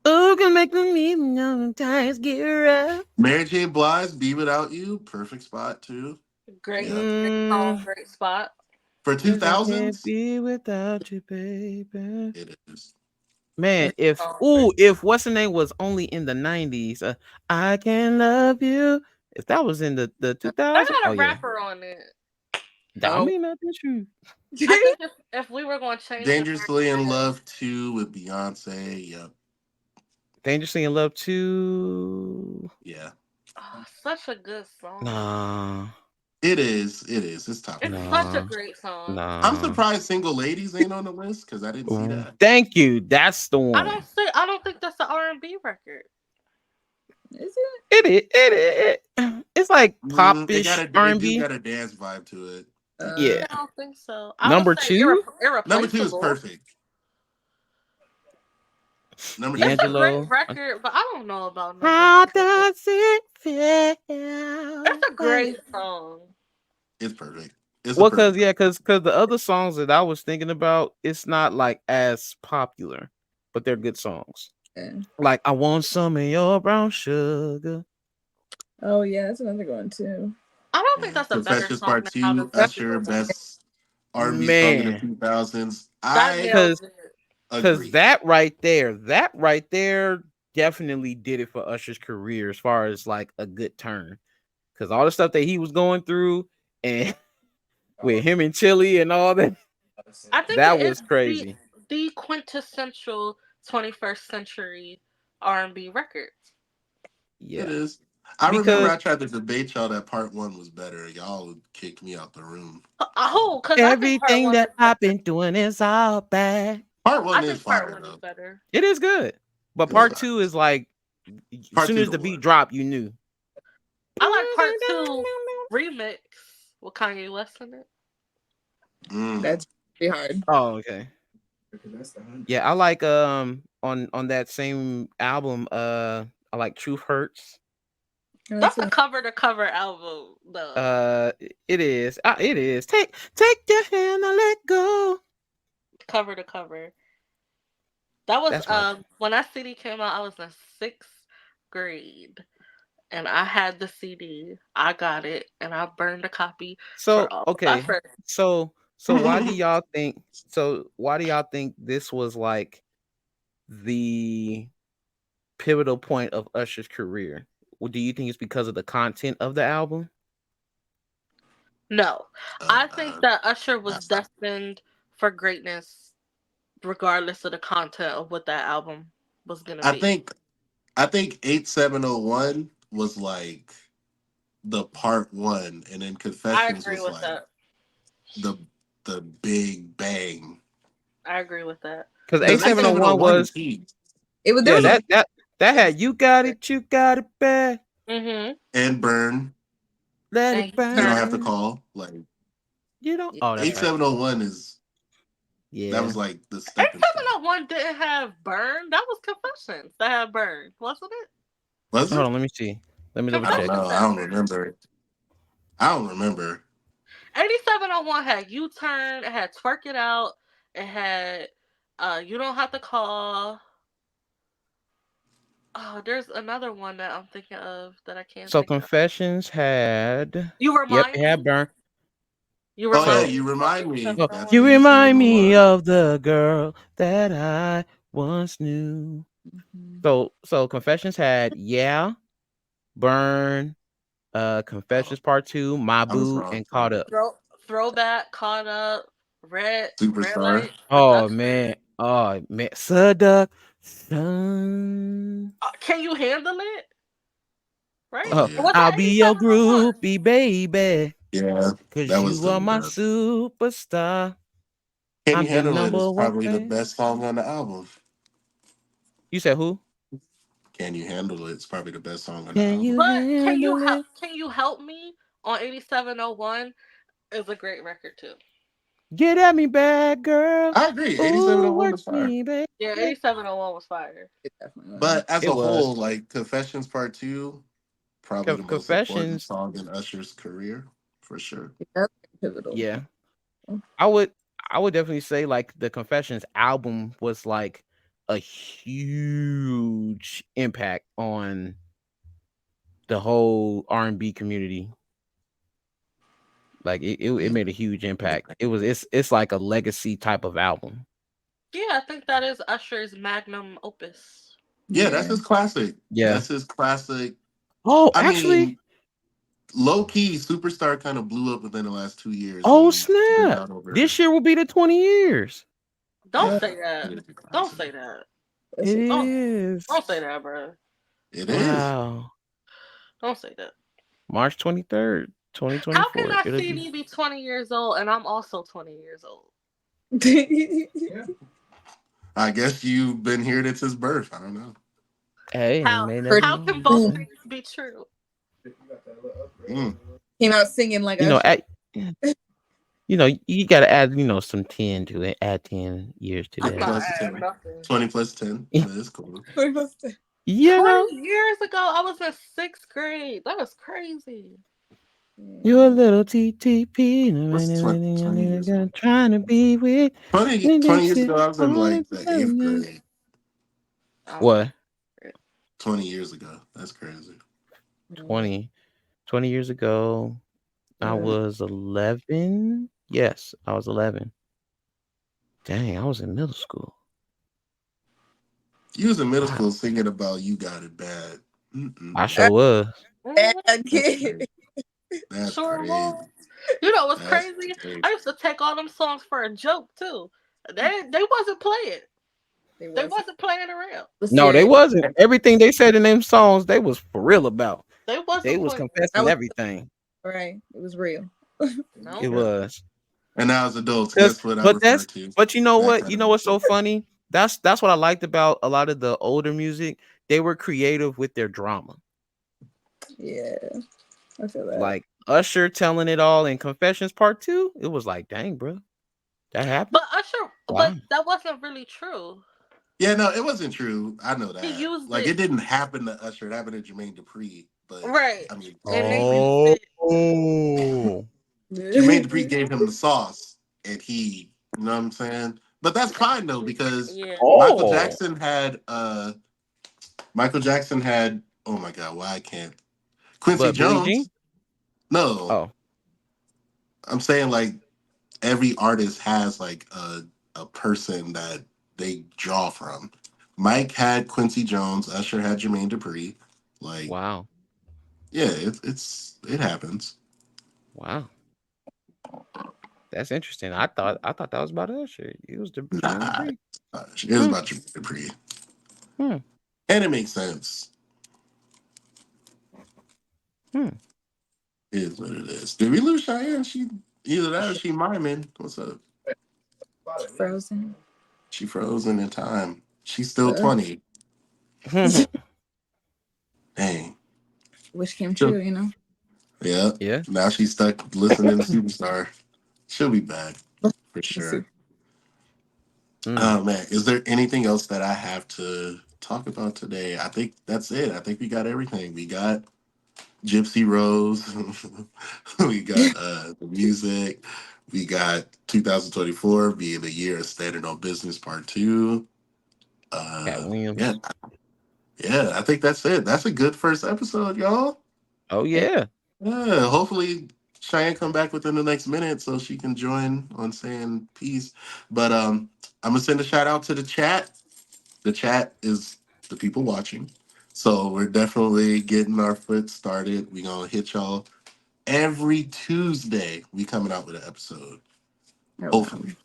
Oh, can make the meeting on the ties get rough. Mary J. Blige, Be Without You. Perfect spot, too. Great, Yep. great song. Mm, Great spot. For Cause I can't 2000s, be without you, baby. it is. Man, Great if song. Great. if what's the name was only in the 90s, I can love you. If that was in the They 2000s, oh had a yeah, rapper on it. I Oh, mean nothing true. I think if we were going to change the Dangerously in criteria, Love 2 with Beyonce. Yep. Dangerously in Love 2. Yeah. oh, such a good song. Nah, It is. It is. It's top It's 5. such a nah, great song. I'm nah. surprised Single Ladies ain't on the list because I didn't see that. Thank you. That's the one. I don't think that's an R&B record. is it? It's like It popish it do R&B. got a dance vibe to it. Yeah. I don't think so. I would Number say 2, Number 2 is irreplaceable. perfect. Number 2 is It's a perfect. great D'Angelo. record, but I don't know about number How two. does it feel? It's a great song. It's perfect. It's a Well, perfect. cause the other songs that I was thinking about, it's not like as popular, but they're good songs. Yeah. Like I want some of your brown sugar. Oh yeah, that's another one too. I don't think Yeah. that's a better Confessions song Part than How 2, Does It That's Usher, Feel. best R&B song in the Man, 2000s. That I nails cause it. cause agree. that right there definitely did it for Usher's career as far as like a good turn. Cause all the stuff that he was going through and with him and Chili and all that, I think that it is was crazy. the quintessential 21st century R&B record. It Yeah. is. I remember because I tried to debate y'all that part one was better. Y'all kicked me out the room. Oh, because I think part everything one that is I've better. been doing is all bad. Part I one is think part fire one is though. better. It is good, but It's part fire. two is like as Part soon two as the the beat one. dropped, you knew. I like part two remix with Kanye West in it. Mm. That's pretty hard. Oh, okay. Yeah, I like on that same album, I like Truth Hurts. That's That's a a, cover to cover album, though. It is. It is. Take your hand and let go. Cover to cover. That was That's my when that CD came out. I was in sixth grade, and I had the CD. I got it, and I burned a copy for so all of my okay. friends. So why do y'all think this was like the pivotal point of Usher's career? Do you think it's because of the content of the album? No, Uh, I think uh, that Usher was that's not. destined for greatness, regardless of the content of what that album was gonna I be. think I think 8701 was like the part one, and then I Confessions agree was with like that. the the big bang. I agree with that. Because Because A701 8701 is was heat. there yeah was a that had you got it bad, Mm-hmm. And Burn. let And it you You don't turn have to burn. call. Like You don't. Oh, that's right. 8701 is that Yeah. was like the stepping stone. 8701 didn't have Burn. That was Confessions that had Burn, wasn't it? Was Hold it? on. Let me see. Let me double I don't check. Confessions know. I had don't Burn. remember. I don't remember. 8701 had U Turn, it had Twerk It Out, it had You Don't Have to Call. Oh, there's another one that I'm thinking of that I can't So think of. Confessions had. You Yep, Remind it had Me. burn. You Oh yeah, Remind So Me you from remind me. oh, 8701. That's you the remind me 8701. of the girl that I once knew. Mhm. So Confessions had yeah, burn, Oh, Confessions Part Two, My I was Boo, wrong. and Caught Up. Throwback, Caught Up, Red Superstar. Light, Oh man. Seduction. Oh man. Seduction. Can You Handle It? Right? Oh Oh, Or yeah, was I'll that be your 8701? groupie, baby. yeah. That Cause was you the are my best. superstar. Can You I'm your Handle It is number one probably the fan. best song on the album. You said who? Can You Handle It? It's probably the best song on the Can you album. But handle it? Can You Help Me on 8701 is a great record too. Get at me, bad girl. I agree. Ooh, 8701 work is fire. me, baby. Yeah, 8701 was fire. It definitely was. But as It a was. whole, like Confessions Part Two, probably the most important Confessions. song in Usher's career, for sure. That's pivotal. Yeah. I would I would definitely say like the Confessions album was like a huge impact on the whole R&B community. Like it Yeah. made a huge impact. It's like a legacy type of album. Yeah, I think that is Usher's magnum opus. Yeah, that's Yeah. his classic. Yeah. That's his classic. Oh, I actually, mean, low key, Superstar kind of blew up within the last 2 years oh and stood snap. out over. This year will be the 20 years. Don't Uh, say that. It is a Don't classic. say that. that's It it. Don't is. don't say that, bro. It is. Wow. Don't say that. March 23rd, How can 2024. that It'll be CD be 20 years old and I'm also 20 years old? I guess you've been here since his birth. I don't know. hey, you How may never how know. can both Boom. things be true? Mm. Came out singing like You know, Usher. you gotta add, some 10 to it. Add 10 years to 10 I'm that. not plus adding 10. nothing. 20 plus 10. That is cool. You know, 20 years ago, I was in sixth grade. That was crazy. you're a little TTP. What's 20 years ago? Trying to be with 20 years ago, I was in like the eighth grade. I was in what? sixth grade. 20 years ago. That's crazy. 20. 20 years ago, I Yeah. was 11. Yes, I was 11. Dang, I was in middle school. You was in middle Wow. school singing about You Got It Bad. I Mm-mm-mm. sure was. Mhm. Bad That's kid. crazy. That's Sure crazy. was. You know what's That's crazy? I crazy. used to take all them songs for a joke too. They wasn't playing. They They was wasn't playing around. was No, they serious. wasn't. Everything they said in them songs, they was for real about. They They wasn't was putting. That confessing was everything. right. It was real. It No. Yeah. was. And now as adults, 'Cause guess what I but refer that's to? but you know That what? kind You of know what's so music. funny? That's what I liked about a lot of the older music. They were creative with their drama. Yeah, I feel that. Like Usher telling it all in Confessions Part 2. It was like, dang, bro. That happened? But Usher, Wow. but that wasn't really true. Yeah, no, it wasn't true. I know He that. used Like, it it didn't happen to Usher. It happened to Jermaine Dupri. But right, I mean, and they Jermaine used Oh. it. Jermaine Dupri gave him the sauce, and he, you know what I'm saying? But that's fine though because Yeah. Michael Oh. Jackson had Michael Jackson had, oh my god, why I can't, Quincy But Billie Jean? Jones. No, Oh, I'm saying like every artist has like a person that they draw from. Mike had Quincy Jones. Usher had Jermaine Dupri. Like, wow. yeah, it happens. Wow. That's interesting. I thought that was about Usher. It was the Jermaine Nah, Dupri. it was Hmm. about Jermaine Dupri, Hmm. and it makes sense. Hmm. It is what it is. Did we lose Cheyenne? She either that or she miming. What's up? Frozen. She frozen in time. She's still Uh, 20. Hmm. Dang. Wish came She'll- true, you know. Yeah. Yeah. Now she's stuck listening to Superstar. She'll be back for Let's see. sure. Hmm. Oh man, is there anything else that I have to talk about today? I think that's it. I think we got everything. We got Gypsy Rose. We got the music. We got 2024 being the year of standing on business part two. Cat Yeah, Williams. yeah, I think that's it. That's a good first episode, y'all. Oh Yeah. yeah. Yeah, hopefully Cheyenne come back within the next minute so she can join on saying peace. But I'm gonna send a shout out to the chat. The chat is the people watching. So we're definitely getting our foot started. We gonna hit y'all every Tuesday. We coming out with an episode. Oh wow. Hopefully.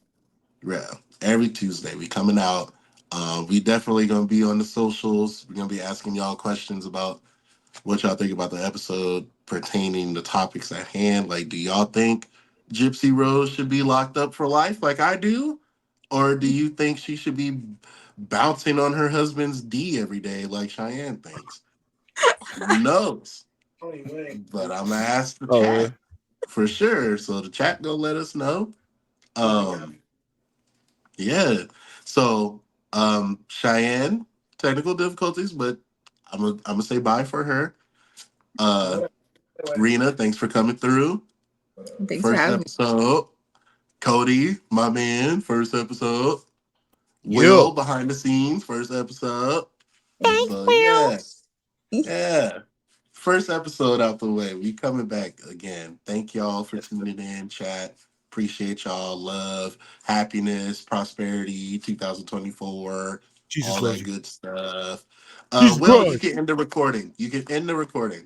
Yeah. Every Tuesday we coming out. We definitely gonna be on the socials. We're gonna be asking y'all questions about what y'all think about the episode pertaining to topics at hand. Like, do y'all think Gypsy Rose should be locked up for life like I do? Or do you think she should be bouncing on her husband's D every day like Cheyenne thinks? Who knows? But I'm gonna ask the Oh yeah. chat for sure. So the chat gonna let us know. Um, yeah. So Cheyenne, technical difficulties, but I'm gonna say bye for her. Uh Rena, thanks for coming through. Thanks for First having me. episode. Cody, my man, first episode. Yeah. Will, behind the scenes, first episode. Thanks, So Will. yeah, yeah. First episode out the way. We coming back again. Thank y'all for tuning in, chat. Appreciate y'all. Love, happiness, prosperity, 2024, Jesus all loves that you. good stuff. Jesus Will, you Christ. can end the recording. You can end the recording.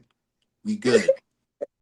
We good.